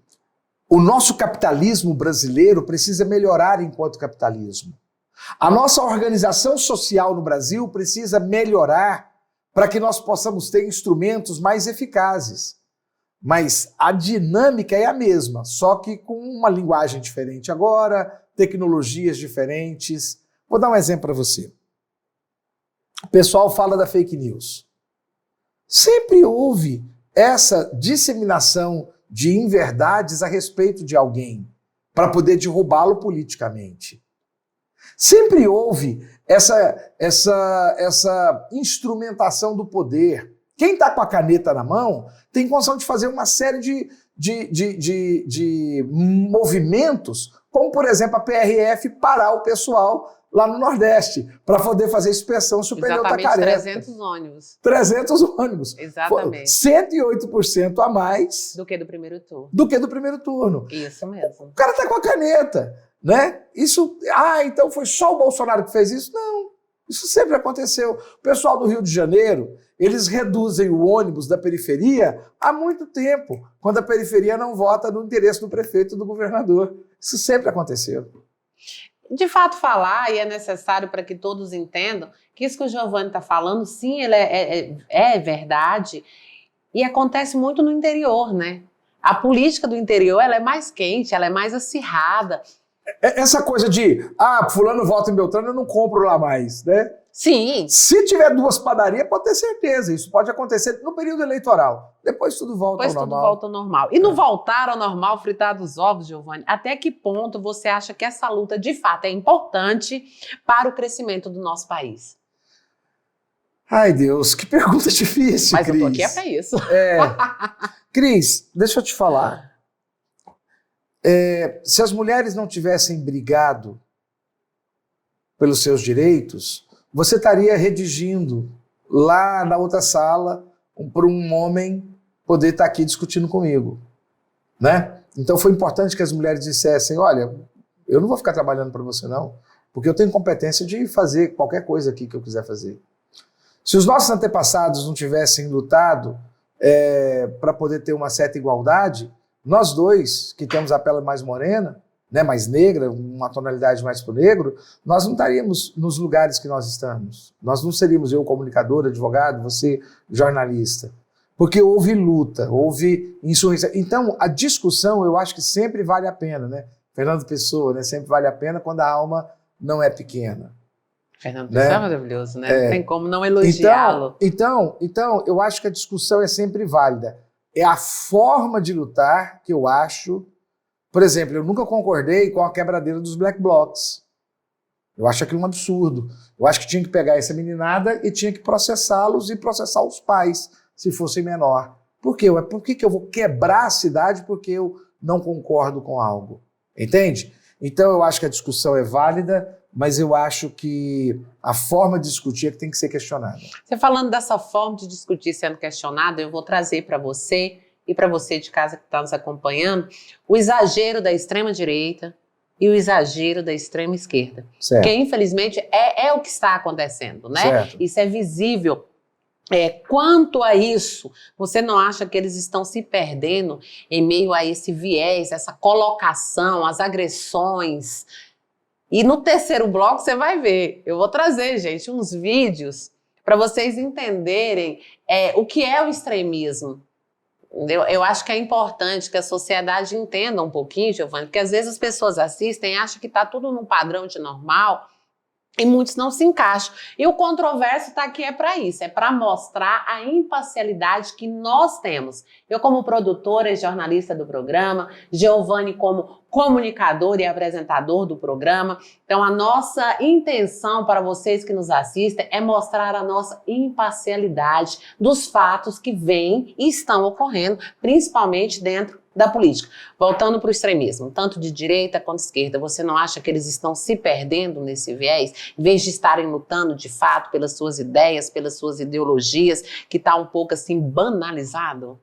S2: o nosso capitalismo brasileiro precisa melhorar enquanto capitalismo. A nossa organização social no Brasil precisa melhorar para que nós possamos ter instrumentos mais eficazes. Mas a dinâmica é a mesma, só que com uma linguagem diferente agora, tecnologias diferentes. Vou dar um exemplo para você. O pessoal fala da fake news. Sempre houve essa disseminação de inverdades a respeito de alguém, para poder derrubá-lo politicamente. Sempre houve essa instrumentação do poder. Quem está com a caneta na mão tem condição de fazer uma série de movimentos, como, por exemplo, a PRF parar o pessoal lá no Nordeste, para poder fazer inspeção se o pneu está careca.
S1: 300 ônibus.
S2: 300 ônibus.
S1: Exatamente.
S2: 108% a mais
S1: do que do primeiro turno. Isso mesmo.
S2: O cara está com a caneta, né? Isso, então foi só o Bolsonaro que fez isso? Não, isso sempre aconteceu. O pessoal do Rio de Janeiro, eles reduzem o ônibus da periferia há muito tempo, quando a periferia não vota no interesse do prefeito e do governador. Isso sempre aconteceu.
S1: De fato falar, e é necessário para que todos entendam, que isso que o Giovanni está falando, sim, ele é verdade, e acontece muito no interior, né? A política do interior, ela é mais quente, ela é mais acirrada.
S2: Essa coisa de, fulano vota em Beltrano, eu não compro lá mais, né?
S1: Sim.
S2: Se tiver 2 padarias, pode ter certeza. Isso pode acontecer no período eleitoral. Depois tudo volta ao normal.
S1: Depois tudo volta ao normal. E no voltar ao normal, fritar dos ovos, Giovanni, até que ponto você acha que essa luta, de fato, é importante para o crescimento do nosso país?
S2: Ai, Deus, que pergunta difícil,
S1: Mas
S2: Cris.
S1: eu tô aqui é para isso.
S2: Cris, deixa eu te falar. Se as mulheres não tivessem brigado pelos seus direitos, você estaria redigindo lá na outra sala para um homem poder estar aqui discutindo comigo, né? Então foi importante que as mulheres dissessem, olha, eu não vou ficar trabalhando para você não, porque eu tenho competência de fazer qualquer coisa aqui que eu quiser fazer. Se os nossos antepassados não tivessem lutado para poder ter uma certa igualdade, nós dois, que temos a pele mais morena, né, mais negra, uma tonalidade mais pro negro, nós não estaríamos nos lugares que nós estamos. Nós não seríamos eu comunicador, advogado, você jornalista. Porque houve luta, houve insurreição. Então, a discussão eu acho que sempre vale a pena, né? Fernando Pessoa, né? Sempre vale a pena quando a alma não é pequena.
S1: Fernando Pessoa é maravilhoso, né? Não tem como não elogiá-lo.
S2: Então, eu acho que a discussão é sempre válida. É a forma de lutar que eu acho... Por exemplo, eu nunca concordei com a quebradeira dos black blocs. Eu acho aquilo um absurdo. Eu acho que tinha que pegar essa meninada e tinha que processá-los e processar os pais, se fossem menor. Por quê? Por que eu vou quebrar a cidade porque eu não concordo com algo? Entende? Então eu acho que a discussão é válida, mas eu acho que a forma de discutir é que tem que ser questionada.
S1: Você falando dessa forma de discutir sendo questionada, eu vou trazer para você e para você de casa que está nos acompanhando, o exagero da extrema-direita e o exagero da extrema-esquerda.
S2: Certo.
S1: Porque, infelizmente, é o que está acontecendo, né?
S2: Certo.
S1: Isso é visível. Quanto a isso, você não acha que eles estão se perdendo em meio a esse viés, essa colocação, as agressões? E no terceiro bloco você vai ver, eu vou trazer, gente, uns vídeos para vocês entenderem o que é o extremismo. Eu acho que é importante que a sociedade entenda um pouquinho, Giovanni, porque às vezes as pessoas assistem e acham que está tudo num padrão de normal e muitos não se encaixam. E o controverso está aqui para isso, é para mostrar a imparcialidade que nós temos. Eu como produtora e jornalista do programa, Giovanni como comunicador e apresentador do programa. Então a nossa intenção para vocês que nos assistem é mostrar a nossa imparcialidade dos fatos que vêm e estão ocorrendo, principalmente dentro da política. Voltando para o extremismo, tanto de direita quanto de esquerda, você não acha que eles estão se perdendo nesse viés, em vez de estarem lutando de fato pelas suas ideias, pelas suas ideologias, que está um pouco assim banalizado?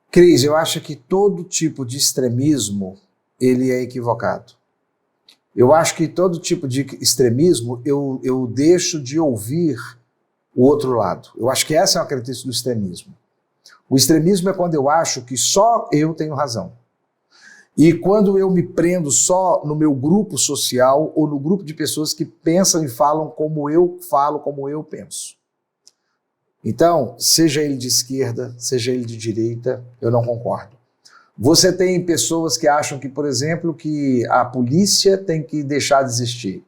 S2: Cris, eu acho que todo tipo de extremismo, ele é equivocado. Eu acho que todo tipo de extremismo, eu deixo de ouvir o outro lado. Eu acho que essa é uma característica do extremismo. O extremismo é quando eu acho que só eu tenho razão. E quando eu me prendo só no meu grupo social ou no grupo de pessoas que pensam e falam como eu falo, como eu penso. Então, seja ele de esquerda, seja ele de direita, eu não concordo. Você tem pessoas que acham que, por exemplo, que a polícia tem que deixar de existir.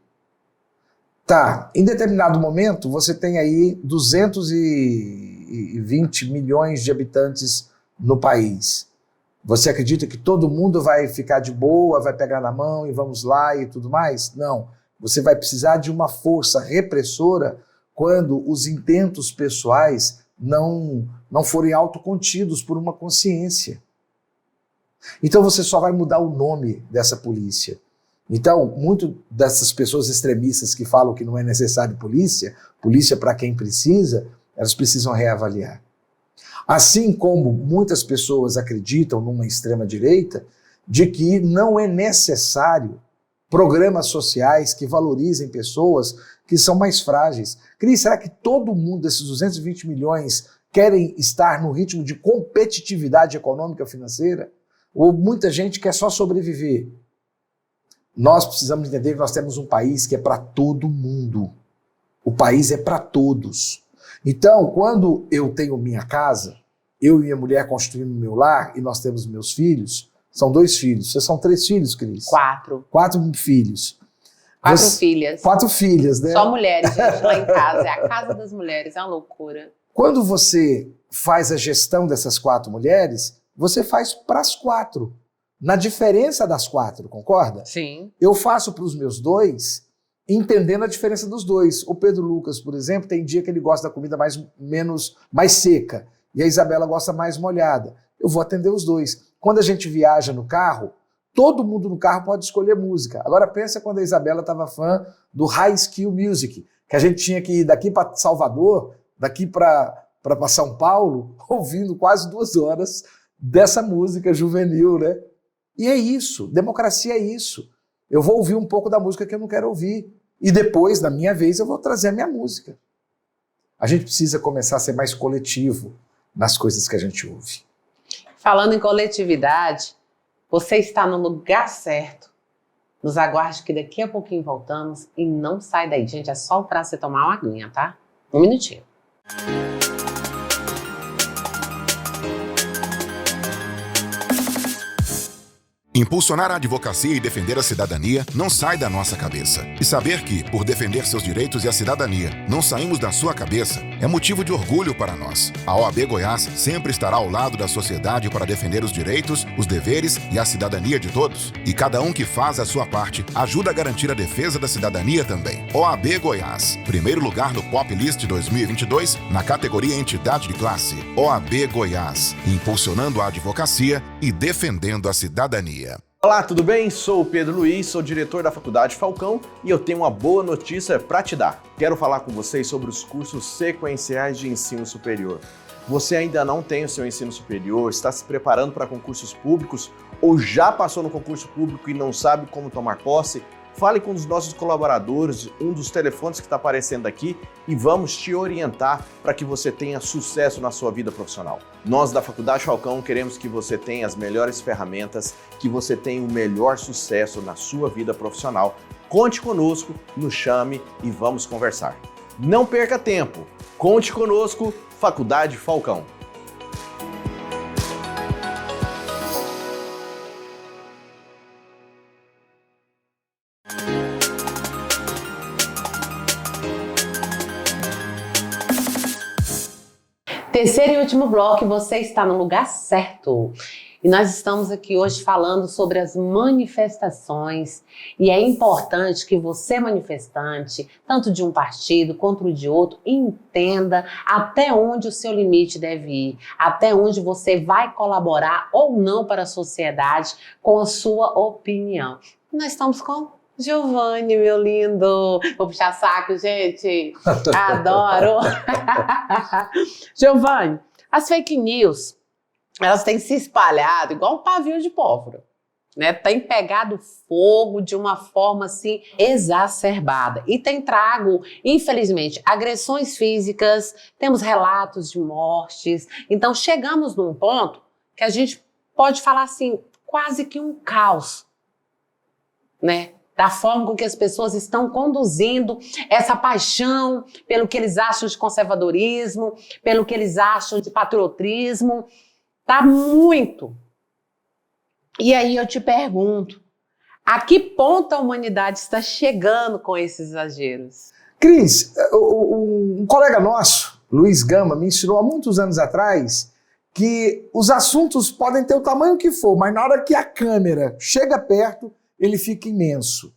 S2: Tá, em determinado momento você tem aí 220 milhões de habitantes no país. Você acredita que todo mundo vai ficar de boa, vai pegar na mão e vamos lá e tudo mais? Não. Você vai precisar de uma força repressora quando os intentos pessoais não forem autocontidos por uma consciência. Então você só vai mudar o nome dessa polícia. Então, muito dessas pessoas extremistas que falam que não é necessário polícia para quem precisa, elas precisam reavaliar. Assim como muitas pessoas acreditam numa extrema-direita, de que não é necessário programas sociais que valorizem pessoas que são mais frágeis. Cris, será que todo mundo desses 220 milhões querem estar no ritmo de competitividade econômica financeira? Ou muita gente quer só sobreviver? Nós precisamos entender que nós temos um país que é para todo mundo. O país é para todos. Então, quando eu tenho minha casa, eu e minha mulher construímos meu lar e nós temos meus filhos, são 2 filhos. Vocês são 3 filhos, Cris?
S1: 4.
S2: 4 filhos.
S1: 4 filhas.
S2: 4 filhas, né?
S1: Só mulheres, gente, lá em casa. É a casa das mulheres, é uma loucura.
S2: Quando você faz a gestão dessas 4 mulheres, você faz para as 4. Na diferença das 4, concorda?
S1: Sim.
S2: Eu faço para os meus 2, entendendo a diferença dos 2. O Pedro Lucas, por exemplo, tem dia que ele gosta da comida mais seca. E a Isabela gosta mais molhada. Eu vou atender os 2. Quando a gente viaja no carro, todo mundo no carro pode escolher música. Agora pensa quando a Isabela estava fã do High School Music, que a gente tinha que ir daqui para Salvador, daqui para São Paulo, ouvindo quase 2 horas dessa música juvenil, né? E é isso, democracia é isso. Eu vou ouvir um pouco da música que eu não quero ouvir. E depois, na minha vez, eu vou trazer a minha música. A gente precisa começar a ser mais coletivo nas coisas que a gente ouve.
S1: Falando em coletividade, você está no lugar certo. Nos aguarde que daqui a pouquinho voltamos e não sai daí. Gente, é só para você tomar uma aguinha, tá? 1 minutinho.
S7: Impulsionar a advocacia e defender a cidadania não sai da nossa cabeça. E saber que, por defender seus direitos e a cidadania, não saímos da sua cabeça, é motivo de orgulho para nós. A OAB Goiás sempre estará ao lado da sociedade para defender os direitos, os deveres e a cidadania de todos. E cada um que faz a sua parte ajuda a garantir a defesa da cidadania também. OAB Goiás, primeiro lugar no Pop List 2022 na categoria Entidade de Classe. OAB Goiás, impulsionando a advocacia e defendendo a cidadania.
S8: Olá, tudo bem? Sou o Pedro Luiz, sou diretor da Faculdade Falcão e eu tenho uma boa notícia para te dar. Quero falar com vocês sobre os cursos sequenciais de ensino superior. Você ainda não tem o seu ensino superior, está se preparando para concursos públicos ou já passou no concurso público e não sabe como tomar posse? Fale com um dos nossos colaboradores, um dos telefones que está aparecendo aqui e vamos te orientar para que você tenha sucesso na sua vida profissional. Nós da Faculdade Falcão queremos que você tenha as melhores ferramentas, que você tenha o melhor sucesso na sua vida profissional. Conte conosco, nos chame e vamos conversar. Não perca tempo, conte conosco, Faculdade Falcão.
S1: Terceiro e último bloco, você está no lugar certo. E nós estamos aqui hoje falando sobre as manifestações e é importante que você, manifestante, tanto de um partido quanto de outro, entenda até onde o seu limite deve ir, até onde você vai colaborar ou não para a sociedade com a sua opinião. Nós estamos com Giovanni, meu lindo. Vou puxar saco, gente. Adoro. Giovanni, as fake news, elas têm se espalhado igual um pavio de pólvora, né? Tem pegado fogo de uma forma assim exacerbada e tem trago, infelizmente, agressões físicas, temos relatos de mortes. Então chegamos num ponto que a gente pode falar assim, quase que um caos, né? Da forma com que as pessoas estão conduzindo essa paixão pelo que eles acham de conservadorismo, pelo que eles acham de patriotismo. Tá muito. E aí eu te pergunto, a que ponto a humanidade está chegando com esses exageros?
S2: Cris, um colega nosso, Luiz Gama, me ensinou há muitos anos atrás que os assuntos podem ter o tamanho que for, mas na hora que a câmera chega perto, ele fica imenso.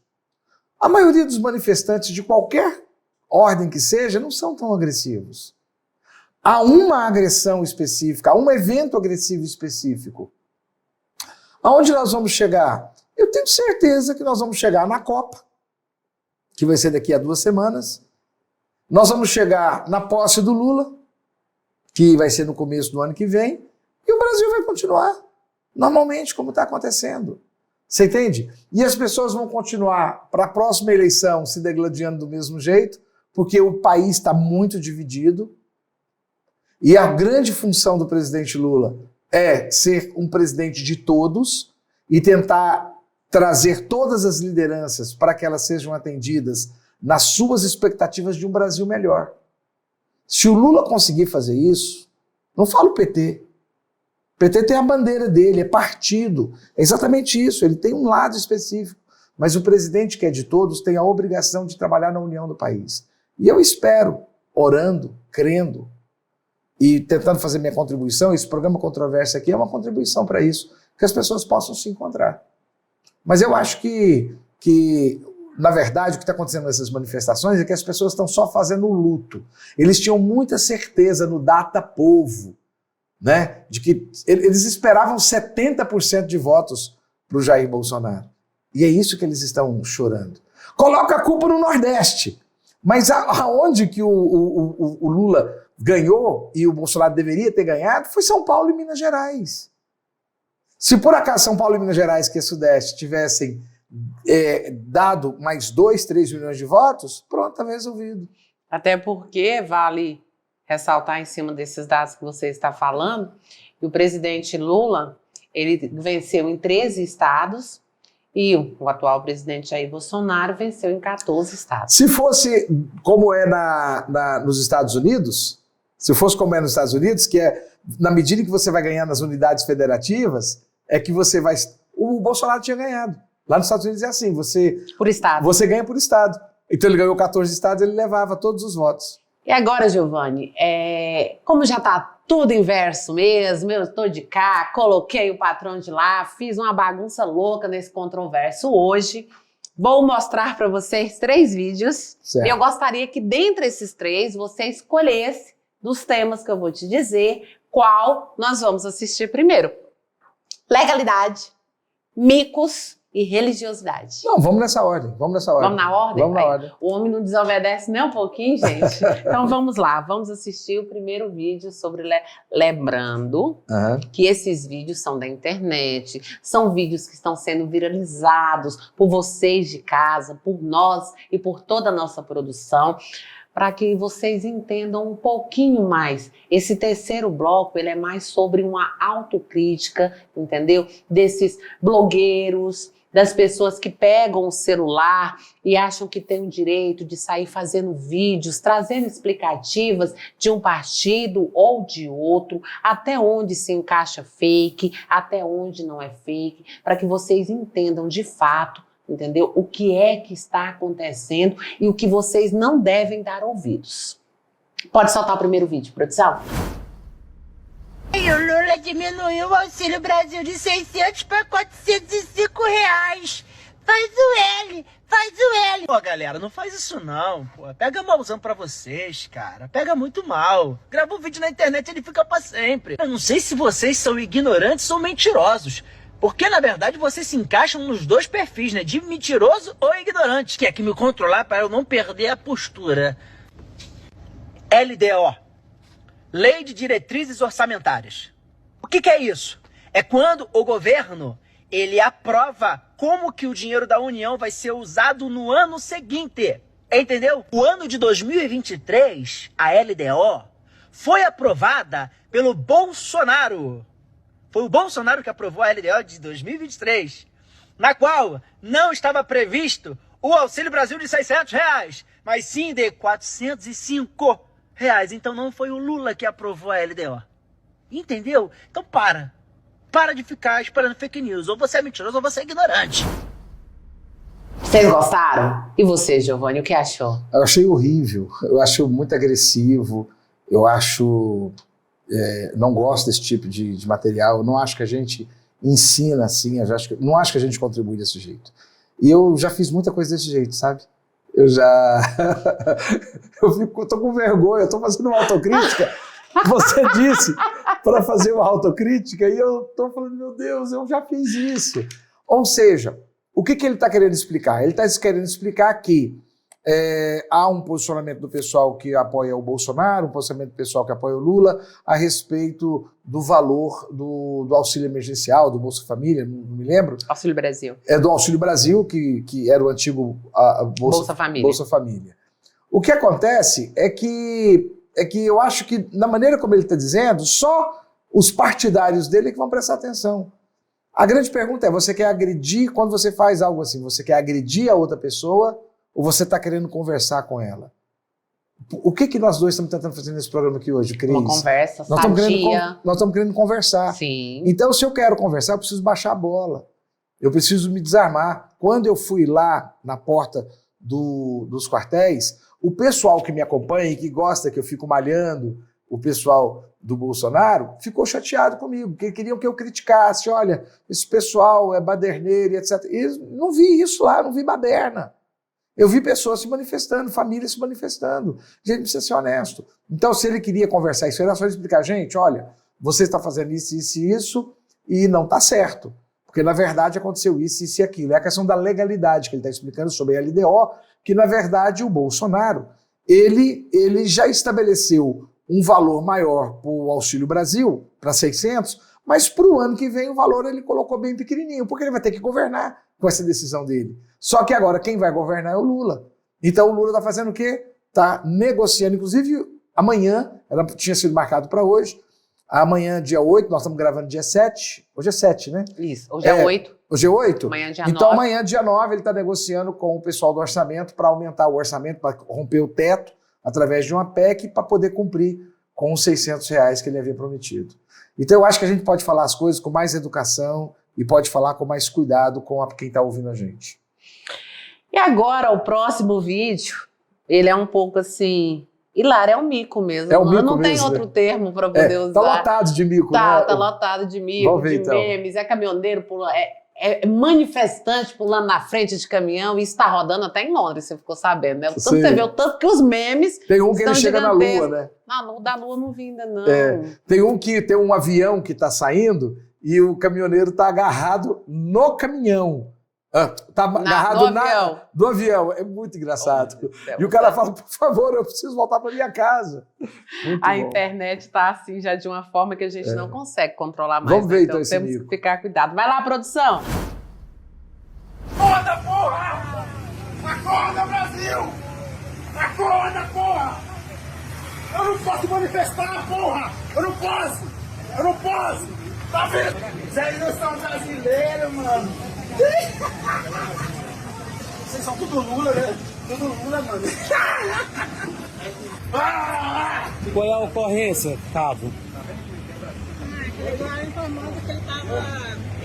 S2: A maioria dos manifestantes de qualquer ordem que seja não são tão agressivos. Há uma agressão específica, há um evento agressivo específico. Aonde nós vamos chegar? Eu tenho certeza que nós vamos chegar na Copa, que vai ser daqui a 2 semanas. Nós vamos chegar na posse do Lula, que vai ser no começo do ano que vem, e o Brasil vai continuar normalmente como está acontecendo. Você entende? E as pessoas vão continuar para a próxima eleição se degladiando do mesmo jeito, porque o país está muito dividido. E a grande função do presidente Lula é ser um presidente de todos e tentar trazer todas as lideranças para que elas sejam atendidas nas suas expectativas de um Brasil melhor. Se o Lula conseguir fazer isso, não fala o PT. O PT tem a bandeira dele, é partido. É exatamente isso, ele tem um lado específico. mas o presidente, que é de todos, tem a obrigação de trabalhar na união do país. E eu espero, orando, crendo e tentando fazer minha contribuição, esse programa Controvérsia aqui é uma contribuição para isso, que as pessoas possam se encontrar. Mas eu acho que na verdade, o que está acontecendo nessas manifestações é que as pessoas estão só fazendo luto. Eles tinham muita certeza no data povo, né, de que eles esperavam 70% de votos para o Jair Bolsonaro. E é isso que eles estão chorando. Coloca a culpa no Nordeste. Mas aonde que o Lula ganhou e o Bolsonaro deveria ter ganhado foi São Paulo e Minas Gerais. Se por acaso São Paulo e Minas Gerais, que é Sudeste, tivessem dado mais 2, 3 milhões de votos, pronto, está resolvido.
S1: Até porque vale ressaltar em cima desses dados que você está falando, que o presidente Lula, ele venceu em 13 estados e o atual presidente Jair Bolsonaro venceu em 14 estados.
S2: Se fosse como é nos Estados Unidos, que é na medida que você vai ganhar nas unidades federativas, é que você vai... O Bolsonaro tinha ganhado. Lá nos Estados Unidos é assim,
S1: por estado.
S2: Você ganha por estado. Então ele ganhou 14 estados, ele levava todos os votos.
S1: E agora, Giovanni, como já está tudo inverso mesmo, eu estou de cá, coloquei o patrão de lá, fiz uma bagunça louca nesse Controverso hoje. Vou mostrar para vocês 3 vídeos.
S2: Certo.
S1: E eu gostaria que dentre esses 3 você escolhesse dos temas que eu vou te dizer qual nós vamos assistir primeiro. Legalidade, micos e religiosidade.
S2: Não, vamos nessa ordem.
S1: Vamos na ordem?
S2: Vamos na ordem.
S1: O homem não desobedece nem um pouquinho, gente. Então vamos lá, vamos assistir o primeiro vídeo sobre... Lembrando que esses vídeos são da internet, são vídeos que estão sendo viralizados por vocês de casa, por nós e por toda a nossa produção, para que vocês entendam um pouquinho mais. Esse terceiro bloco, ele é mais sobre uma autocrítica, entendeu? Desses blogueiros, das pessoas que pegam o celular e acham que têm o direito de sair fazendo vídeos, trazendo explicativas de um partido ou de outro, até onde se encaixa fake, até onde não é fake, para que vocês entendam de fato, entendeu? O que é que está acontecendo e o que vocês não devem dar ouvidos. Pode soltar o primeiro vídeo, produção?
S9: E o Lula diminuiu o Auxílio Brasil de 600 para 405 reais. Faz o L, faz o L.
S10: Pô, galera, não faz isso não, pô. Pega malzão pra vocês, cara. Pega muito mal. Grava um vídeo na internet e ele fica pra sempre. Eu não sei se vocês são ignorantes ou mentirosos. Porque, na verdade, vocês se encaixam nos 2 perfis, né? De mentiroso ou ignorante. Que é que me controlar para eu não perder a postura. LDO. Lei de Diretrizes Orçamentárias. O que é isso? É quando o governo, ele aprova como que o dinheiro da União vai ser usado no ano seguinte. Entendeu? O ano de 2023, a LDO, foi aprovada pelo Bolsonaro. Foi o Bolsonaro que aprovou a LDO de 2023, na qual não estava previsto o Auxílio Brasil de 600 reais, mas sim de 405 reais. Então não foi o Lula que aprovou a LDO. Entendeu? Então para de ficar esperando fake news. Ou você é mentiroso ou você é ignorante.
S1: Vocês gostaram? E você, Giovanni, o que achou?
S2: Eu achei horrível, eu acho muito agressivo, eu acho... não gosto desse tipo de material, eu não acho que a gente ensina assim, não acho que a gente contribui desse jeito. E eu já fiz muita coisa desse jeito, sabe? Eu tô com vergonha, eu tô fazendo uma autocrítica. Você disse para fazer uma autocrítica e eu tô falando, meu Deus, eu já fiz isso. Ou seja, o que ele está querendo explicar? Ele está querendo explicar que há um posicionamento do pessoal que apoia o Bolsonaro, um posicionamento do pessoal que apoia o Lula a respeito do valor do auxílio emergencial, do Bolsa Família, não me lembro.
S1: Auxílio Brasil.
S2: É do Auxílio Brasil, que era o antigo Bolsa Família. O que acontece é que eu acho que, na maneira como ele está dizendo, só os partidários dele é que vão prestar atenção. A grande pergunta é, você quer agredir, quando você faz algo assim, você quer agredir a outra pessoa ou você está querendo conversar com ela? O que nós dois estamos tentando fazer nesse programa aqui hoje, Cris?
S1: Uma conversa,
S2: nós estamos querendo conversar.
S1: Sim.
S2: Então, se eu quero conversar, eu preciso baixar a bola. Eu preciso me desarmar. Quando eu fui lá na porta dos quartéis, o pessoal que me acompanha e que gosta que eu fico malhando, o pessoal do Bolsonaro, ficou chateado comigo, porque queriam que eu criticasse, olha, esse pessoal é baderneiro e etc. E não vi isso lá, não vi baderna. Eu vi pessoas se manifestando, famílias se manifestando. A gente precisa ser honesto. Então, se ele queria conversar isso, era só explicar, gente, olha, você está fazendo isso, isso e isso, e não está certo. Porque, na verdade, aconteceu isso, isso e aquilo. É a questão da legalidade que ele está explicando sobre a LDO, que, na verdade, o Bolsonaro, ele já estabeleceu um valor maior para o Auxílio Brasil, para 600, mas para o ano que vem o valor ele colocou bem pequenininho, porque ele vai ter que governar com essa decisão dele. Só que agora quem vai governar é o Lula. Então o Lula está fazendo o quê? Está negociando, inclusive amanhã, ela tinha sido marcado para hoje, amanhã, dia 8, nós estamos gravando dia 7, hoje é 7, né?
S1: Isso, hoje é 8.
S2: Hoje é 8?
S1: Amanhã, dia
S2: então
S1: 9.
S2: Amanhã, dia 9, ele está negociando com o pessoal do orçamento para aumentar o orçamento, para romper o teto, através de uma PEC, para poder cumprir com os R$600 que ele havia prometido. Então eu acho que a gente pode falar as coisas com mais educação e pode falar com mais cuidado com quem está ouvindo a gente.
S1: E agora, o próximo vídeo, ele é um pouco assim... hilário, é um mico mesmo.
S2: É um mico
S1: não
S2: mesmo,
S1: tem outro termo para poder usar.
S2: Tá lotado de mico, né?
S1: Tá lotado de mico,
S2: Vamos ver,
S1: de
S2: então.
S1: memes, é caminhoneiro pulando, é manifestante pulando na frente de caminhão, e isso tá rodando até em Londres, você ficou sabendo, né? O tanto
S2: Sim.
S1: você vê, o tanto que os memes
S2: Tem um que
S1: estão
S2: ele chega na Lua,
S1: gigantescos.
S2: né?
S1: Da Lua não vi ainda, não.
S2: Tem um que tem um avião que está saindo e o caminhoneiro está agarrado no caminhão. Tá agarrado no avião. É muito engraçado. E o cara fala, por favor, eu preciso voltar para minha casa. Muito
S1: A
S2: bom.
S1: internet está assim já de uma forma que a gente não consegue controlar mais.
S2: Vamos ver,
S1: né?
S2: então, esse
S1: temos
S2: mico.
S1: que ficar cuidado. Vai lá, produção!
S9: Acorda, porra! Acorda, Brasil! Acorda, porra! Eu não posso manifestar, porra! Eu não posso! Eu não posso! Tá vendo? Vocês não são brasileiros, mano! Vocês são tudo Lula, né? Tudo Lula, mano!
S11: Qual é a ocorrência, Cabo?
S12: Ele informou que ele estava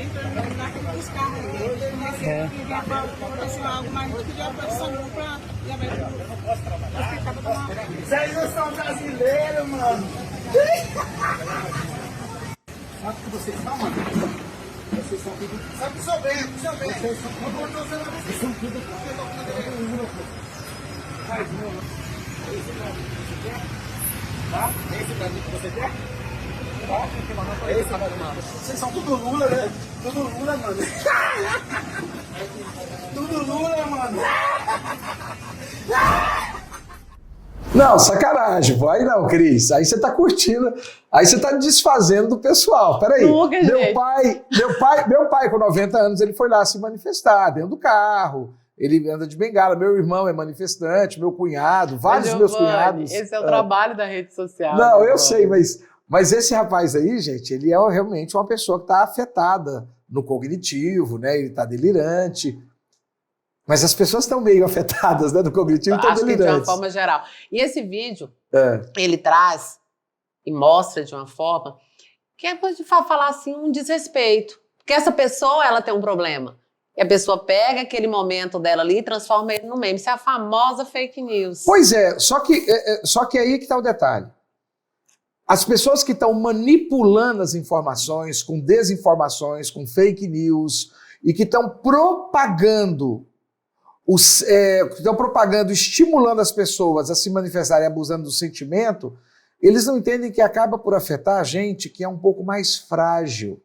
S12: entrando no lugar para buscar ele, mas ele queria aconteceu algo, mas não queria a produção para levar ele para o
S9: Vocês não são brasileiros, mano! Sabe que vocês são, mano? Vocês são tudo... Sabe que sou bem, Vocês são tudo... Tá? Esse pra mim que você quer? Vocês são tudo Lula, né? Tudo Lula, mano. Tudo Lula, mano.
S2: Não, sacanagem, pô. Aí não, Cris. Aí você tá curtindo, aí você tá desfazendo do pessoal. Peraí. Meu pai, com 90 anos, ele foi lá se manifestar dentro do carro. Ele anda de bengala. Meu irmão é manifestante, meu cunhado, vários dos meus cunhados.
S1: Esse é o trabalho da rede social.
S2: Não, eu sei, mas esse rapaz aí, gente, ele é realmente uma pessoa que está afetada no cognitivo, né? Ele está delirante. Mas as pessoas estão meio afetadas, né, do cognitivo e estão
S1: Acho que
S2: delirantes.
S1: de uma forma geral. E esse vídeo, ele traz e mostra de uma forma que é coisa de falar assim, um desrespeito. Porque essa pessoa, ela tem um problema. E a pessoa pega aquele momento dela ali e transforma ele no meme. Isso é a famosa fake news.
S2: Pois é, só que aí que está o detalhe. As pessoas que estão manipulando as informações com desinformações, com fake news, e que estão propagando, estimulando as pessoas a se manifestarem abusando do sentimento, eles não entendem que acaba por afetar a gente que é um pouco mais frágil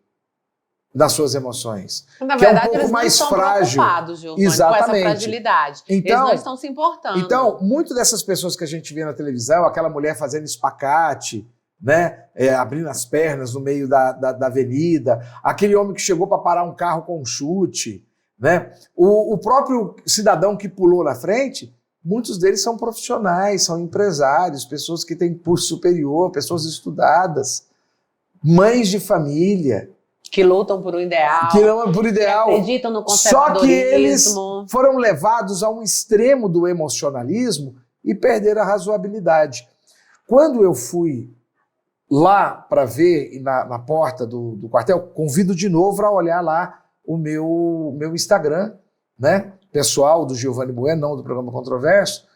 S2: das suas emoções.
S1: Na
S2: que
S1: verdade,
S2: é um pouco
S1: eles não
S2: mais
S1: estão
S2: frágil.
S1: preocupados, Giovanni,
S2: Exatamente.
S1: com essa fragilidade.
S2: Então,
S1: eles não estão se importando.
S2: Então, muito dessas pessoas que a gente vê na televisão, aquela mulher fazendo espacate, né, abrindo as pernas no meio da avenida, aquele homem que chegou para parar um carro com um chute, né, o próprio cidadão que pulou na frente, muitos deles são profissionais, são empresários, pessoas que têm curso superior, pessoas estudadas, mães de família.
S1: Que lutam por um ideal.
S2: Que lutam por ideal.
S1: Que acreditam no
S2: Só que eles
S1: conservadorismo.
S2: foram levados a um extremo do emocionalismo e perderam a razoabilidade. Quando eu fui lá para ver na porta do quartel, convido de novo a olhar lá o meu Instagram, né, pessoal do Giovanni Bueno, não do programa Controverso.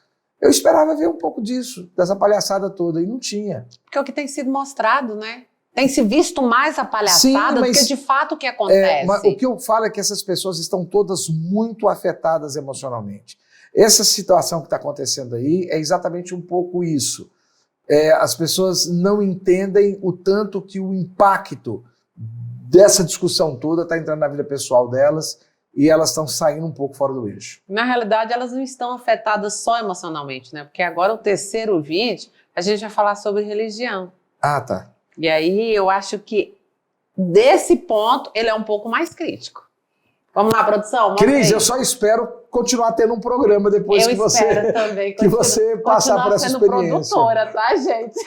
S2: Eu esperava ver um pouco disso, dessa palhaçada toda, e não tinha.
S1: Porque é o que tem sido mostrado, né? Tem se visto mais a palhaçada do que de fato o que acontece.
S2: Mas o que eu falo é que essas pessoas estão todas muito afetadas emocionalmente. Essa situação que está acontecendo aí é exatamente um pouco isso. As pessoas não entendem o tanto que o impacto dessa discussão toda está entrando na vida pessoal delas e elas estão saindo um pouco fora do eixo.
S1: Na realidade, elas não estão afetadas só emocionalmente, né? Porque agora o terceiro vídeo, a gente vai falar sobre religião.
S2: Ah, tá.
S1: E aí eu acho que desse ponto ele é um pouco mais crítico. Vamos lá, produção?
S2: Cris, eu só espero continuar tendo um programa depois que você,
S1: também,
S2: que você passar por essa experiência.
S1: Produtora, tá, gente?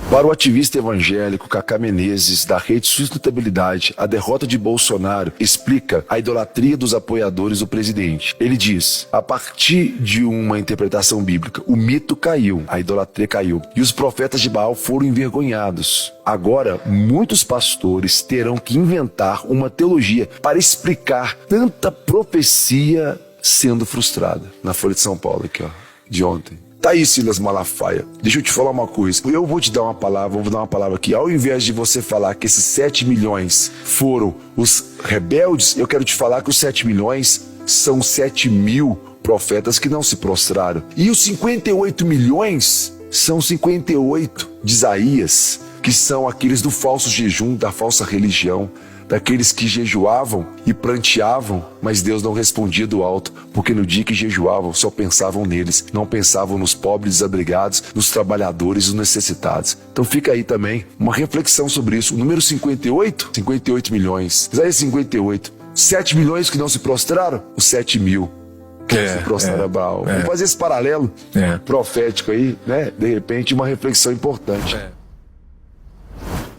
S13: Para o ativista evangélico Cacá Menezes, da Rede Sustentabilidade, a derrota de Bolsonaro explica a idolatria dos apoiadores do presidente. Ele diz, a partir de uma interpretação bíblica, o mito caiu, a idolatria caiu, e os profetas de Baal foram envergonhados. Agora, muitos pastores terão que inventar uma teologia para explicar tanta profecia sendo frustrada. Na Folha de São Paulo, aqui, ó, de ontem. Tá aí, Silas Malafaia. Deixa eu te falar uma coisa. Eu vou te dar uma palavra, vou dar uma palavra aqui. Ao invés de você falar que esses 7 milhões foram os rebeldes, eu quero te falar que os 7 milhões são 7 mil profetas que não se prostraram. E os 58 milhões são 58 de Isaías, que são aqueles do falso jejum, da falsa religião, daqueles que jejuavam e pranteavam, mas Deus não respondia do alto, porque no dia que jejuavam só pensavam neles, não pensavam nos pobres desabrigados, nos trabalhadores e nos necessitados. Então fica aí também uma reflexão sobre isso. O número 58 milhões. Isaías 58. 7 milhões que não se prostraram, os 7 mil que se prostraram a Baal. Vamos fazer esse paralelo profético aí, né? De repente, uma reflexão importante.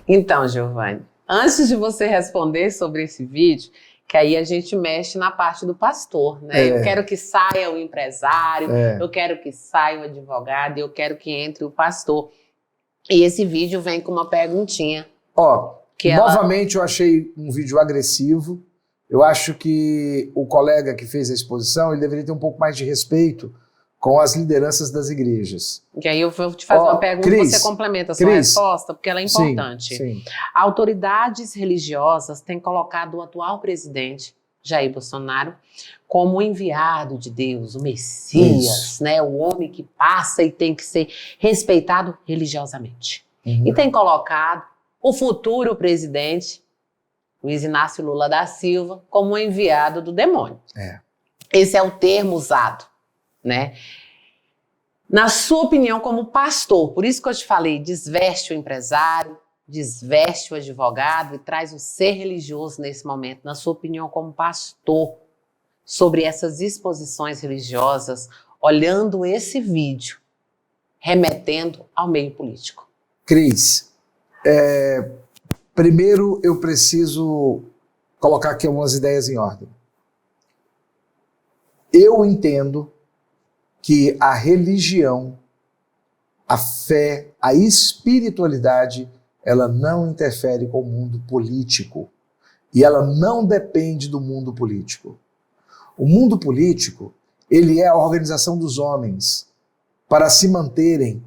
S1: Então, Giovanni, antes de você responder sobre esse vídeo, que aí a gente mexe na parte do pastor, né? Eu quero que saia o empresário, eu quero que saia o advogado, eu quero que entre o pastor. E esse vídeo vem com uma perguntinha.
S2: Novamente eu achei um vídeo agressivo. Eu acho que o colega que fez a exposição, ele deveria ter um pouco mais de respeito com as lideranças das igrejas.
S1: E aí eu vou te fazer uma pergunta e você complementa a sua resposta, porque ela é importante.
S2: Sim.
S1: Autoridades religiosas têm colocado o atual presidente, Jair Bolsonaro, como o enviado de Deus, o Messias, né? O homem que passa e tem que ser respeitado religiosamente. E tem colocado o futuro presidente, Luiz Inácio Lula da Silva, como o enviado do demônio. Esse é o termo usado, né? Na sua opinião, como pastor, por isso que eu te falei, desveste o empresário, desveste o advogado e traz o ser religioso nesse momento. Na sua opinião, como pastor, sobre essas exposições religiosas, olhando esse vídeo, remetendo ao meio político.
S2: Cris, primeiro eu preciso colocar aqui algumas ideias em ordem. Eu entendo que a religião, a fé, a espiritualidade, ela não interfere com o mundo político. E ela não depende do mundo político. O mundo político, ele é a organização dos homens para se manterem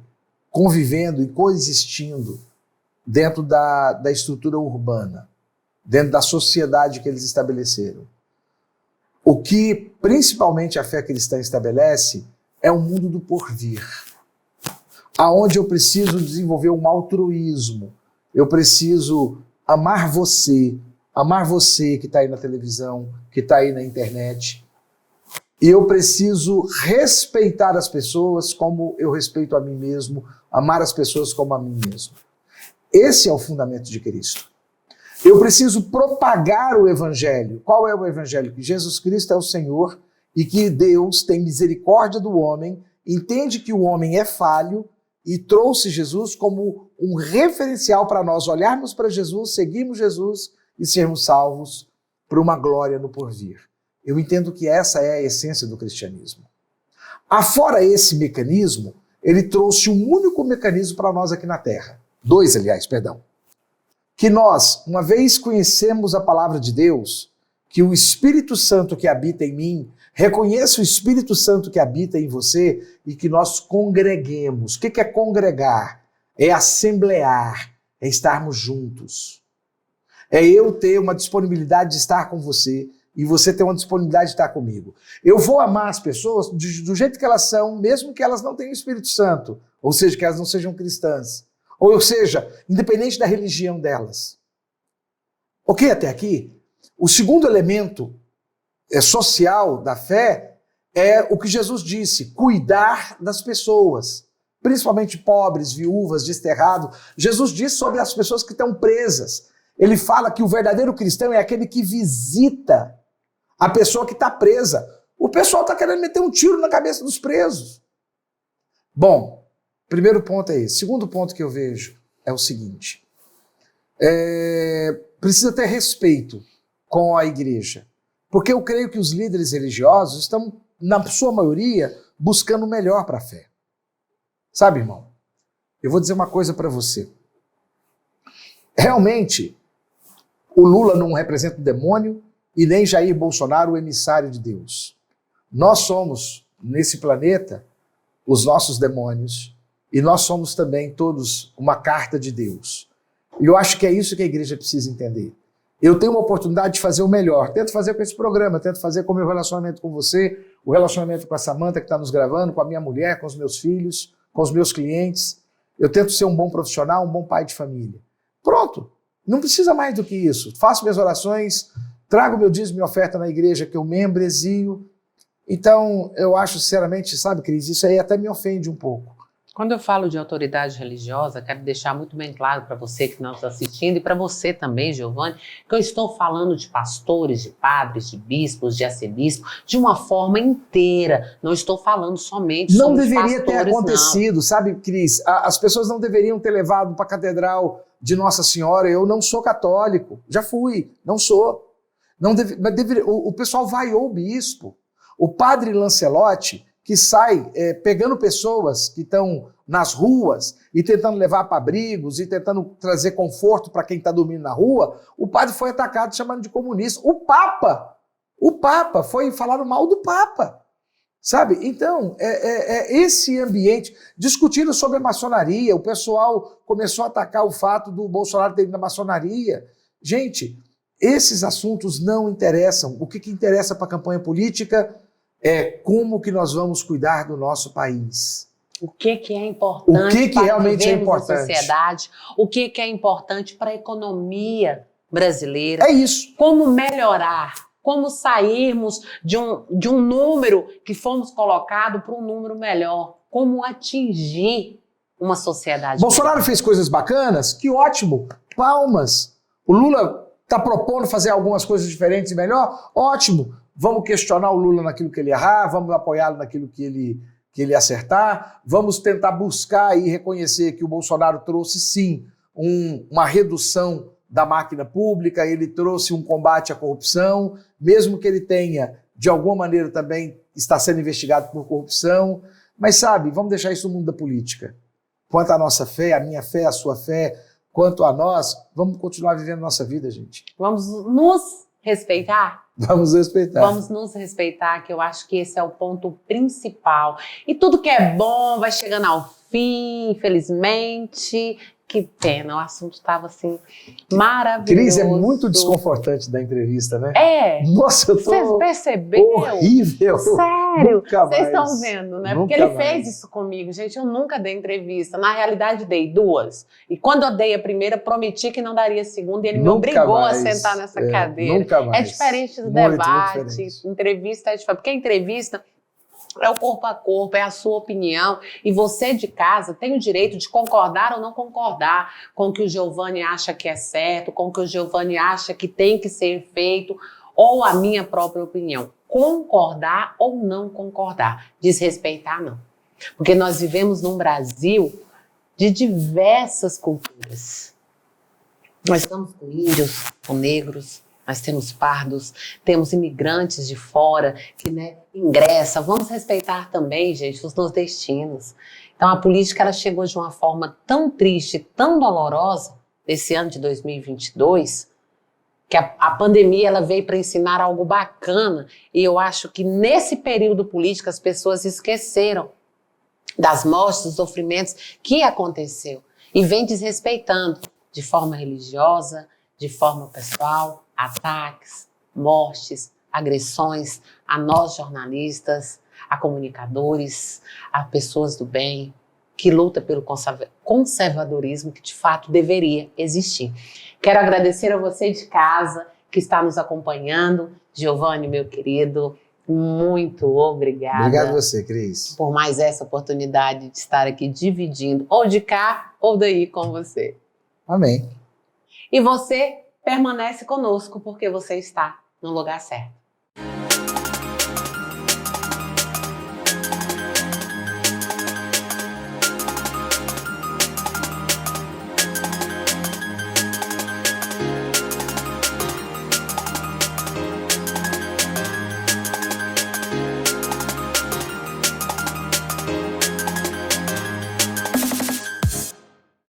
S2: convivendo e coexistindo dentro da estrutura urbana, dentro da sociedade que eles estabeleceram. O que principalmente a fé cristã estabelece é um mundo do porvir, aonde eu preciso desenvolver um altruísmo, eu preciso amar você que está aí na televisão, que está aí na internet, e eu preciso respeitar as pessoas como eu respeito a mim mesmo, amar as pessoas como a mim mesmo. Esse é o fundamento de Cristo. Eu preciso propagar o Evangelho. Qual é o Evangelho? Que Jesus Cristo é o Senhor e que Deus tem misericórdia do homem, entende que o homem é falho e trouxe Jesus como um referencial para nós olharmos para Jesus, seguirmos Jesus e sermos salvos por uma glória no porvir. Eu entendo que essa é a essência do cristianismo. Afora esse mecanismo, ele trouxe um único mecanismo para nós aqui na Terra. 2, aliás, perdão. que nós, uma vez conhecemos a palavra de Deus, que o Espírito Santo que habita em mim, reconheça o Espírito Santo que habita em você e que nós congreguemos. O que é congregar? É assemblear, é estarmos juntos. É eu ter uma disponibilidade de estar com você e você ter uma disponibilidade de estar comigo. Eu vou amar as pessoas do jeito que elas são, mesmo que elas não tenham o Espírito Santo, ou seja, que elas não sejam cristãs. Ou seja, independente da religião delas. Ok até aqui? O segundo elemento social da fé é o que Jesus disse, cuidar das pessoas, principalmente pobres, viúvas, desterrados. Jesus disse sobre as pessoas que estão presas. Ele fala que o verdadeiro cristão é aquele que visita a pessoa que está presa. O pessoal está querendo meter um tiro na cabeça dos presos. Bom, primeiro ponto é esse. Segundo ponto que eu vejo é o seguinte. Precisa ter respeito com a igreja. Porque eu creio que os líderes religiosos estão, na sua maioria, buscando o melhor para a fé. Sabe, irmão? Eu vou dizer uma coisa para você. Realmente, o Lula não representa o demônio e nem Jair Bolsonaro o emissário de Deus. Nós somos, nesse planeta, os nossos demônios e nós somos também todos uma carta de Deus. E eu acho que é isso que a igreja precisa entender. Eu tenho uma oportunidade de fazer o melhor. Tento fazer com esse programa, tento fazer com o meu relacionamento com você, o relacionamento com a Samanta que está nos gravando, com a minha mulher, com os meus filhos, com os meus clientes. Eu tento ser um bom profissional, um bom pai de família. Pronto. Não precisa mais do que isso. Faço minhas orações, trago meu dízimo e oferta na igreja que eu membrezio. Então, eu acho, sinceramente, sabe, Cris, isso aí até me ofende um pouco.
S1: Quando eu falo de autoridade religiosa, quero deixar muito bem claro para você que não está assistindo e para você também, Giovanni, que eu estou falando de pastores, de padres, de bispos, de arcebispos, de uma forma inteira. Não estou falando somente sobre os pastores, não.
S2: Não deveria ter acontecido, sabe, Cris? As pessoas não deveriam ter levado para a Catedral de Nossa Senhora. Eu não sou católico, já fui, não sou. Não o pessoal vaiou o bispo. O padre Lancelotti, que sai pegando pessoas que estão nas ruas e tentando levar para abrigos e tentando trazer conforto para quem está dormindo na rua, o padre foi atacado chamando de comunista. O Papa, falaram mal do Papa, sabe? Então, esse ambiente, discutindo sobre a maçonaria, o pessoal começou a atacar o fato do Bolsonaro ter ido na maçonaria. Gente, esses assuntos não interessam. O que interessa para a campanha política é como que nós vamos cuidar do nosso país.
S1: O que é importante
S2: o que realmente é importante
S1: na sociedade, o que é importante para a economia brasileira.
S2: É isso.
S1: Como melhorar, como sairmos de um número que fomos colocados para um número melhor, como atingir uma sociedade
S2: Bolsonaro
S1: melhor.
S2: Fez coisas bacanas, que ótimo, palmas. O Lula está propondo fazer algumas coisas diferentes e melhor, ótimo. Vamos questionar o Lula naquilo que ele errar, vamos apoiá-lo naquilo que ele acertar, vamos tentar buscar e reconhecer que o Bolsonaro trouxe, sim, uma redução da máquina pública, ele trouxe um combate à corrupção, mesmo que ele tenha, de alguma maneira também, está sendo investigado por corrupção, mas sabe, vamos deixar isso no mundo da política. Quanto à nossa fé, a minha fé, a sua fé, quanto a nós, vamos continuar vivendo nossa vida, gente.
S1: Vamos nos respeitar?
S2: Vamos respeitar.
S1: Vamos nos respeitar, que eu acho que esse é o ponto principal. E tudo que é bom vai chegando ao fim, infelizmente. Que pena, o assunto estava assim, maravilhoso.
S2: Cris, é muito desconfortante da entrevista, né?
S1: É.
S2: Nossa, eu tô...
S1: Você percebeu?
S2: Horrível.
S1: Sério?
S2: Nunca mais.
S1: Vocês estão vendo, né? Porque ele fez isso comigo. Gente, eu nunca dei entrevista. Na realidade, dei 2. E quando eu dei a primeira, prometi que não daria a segunda. E ele me obrigou a sentar nessa cadeira.
S2: Nunca mais.
S1: É diferente do debate. Entrevista é diferente. Porque a entrevista é o corpo a corpo, é a sua opinião. E você de casa tem o direito de concordar ou não concordar com o que o Giovanni acha que é certo, com o que o Giovanni acha que tem que ser feito, ou a minha própria opinião. Concordar ou não concordar. Desrespeitar, não. Porque nós vivemos num Brasil de diversas culturas. Nós estamos com índios, com negros, nós temos pardos, temos imigrantes de fora que, né, ingressam. Vamos respeitar também, gente, os nordestinos. Então a política ela chegou de uma forma tão triste, tão dolorosa, desse ano de 2022, que a pandemia ela veio para ensinar algo bacana, e eu acho que nesse período político as pessoas esqueceram das mortes, dos sofrimentos que aconteceu, e vem desrespeitando de forma religiosa, de forma pessoal, ataques, mortes, agressões a nós jornalistas, a comunicadores, a pessoas do bem, que luta pelo conservadorismo que de fato deveria existir. Quero agradecer a você de casa que está nos acompanhando. Giovanni, meu querido, muito obrigada.
S2: Obrigado a você, Cris.
S1: Por mais essa oportunidade de estar aqui dividindo, ou de cá ou daí com você.
S2: Amém.
S1: E você permanece conosco porque você está no lugar certo.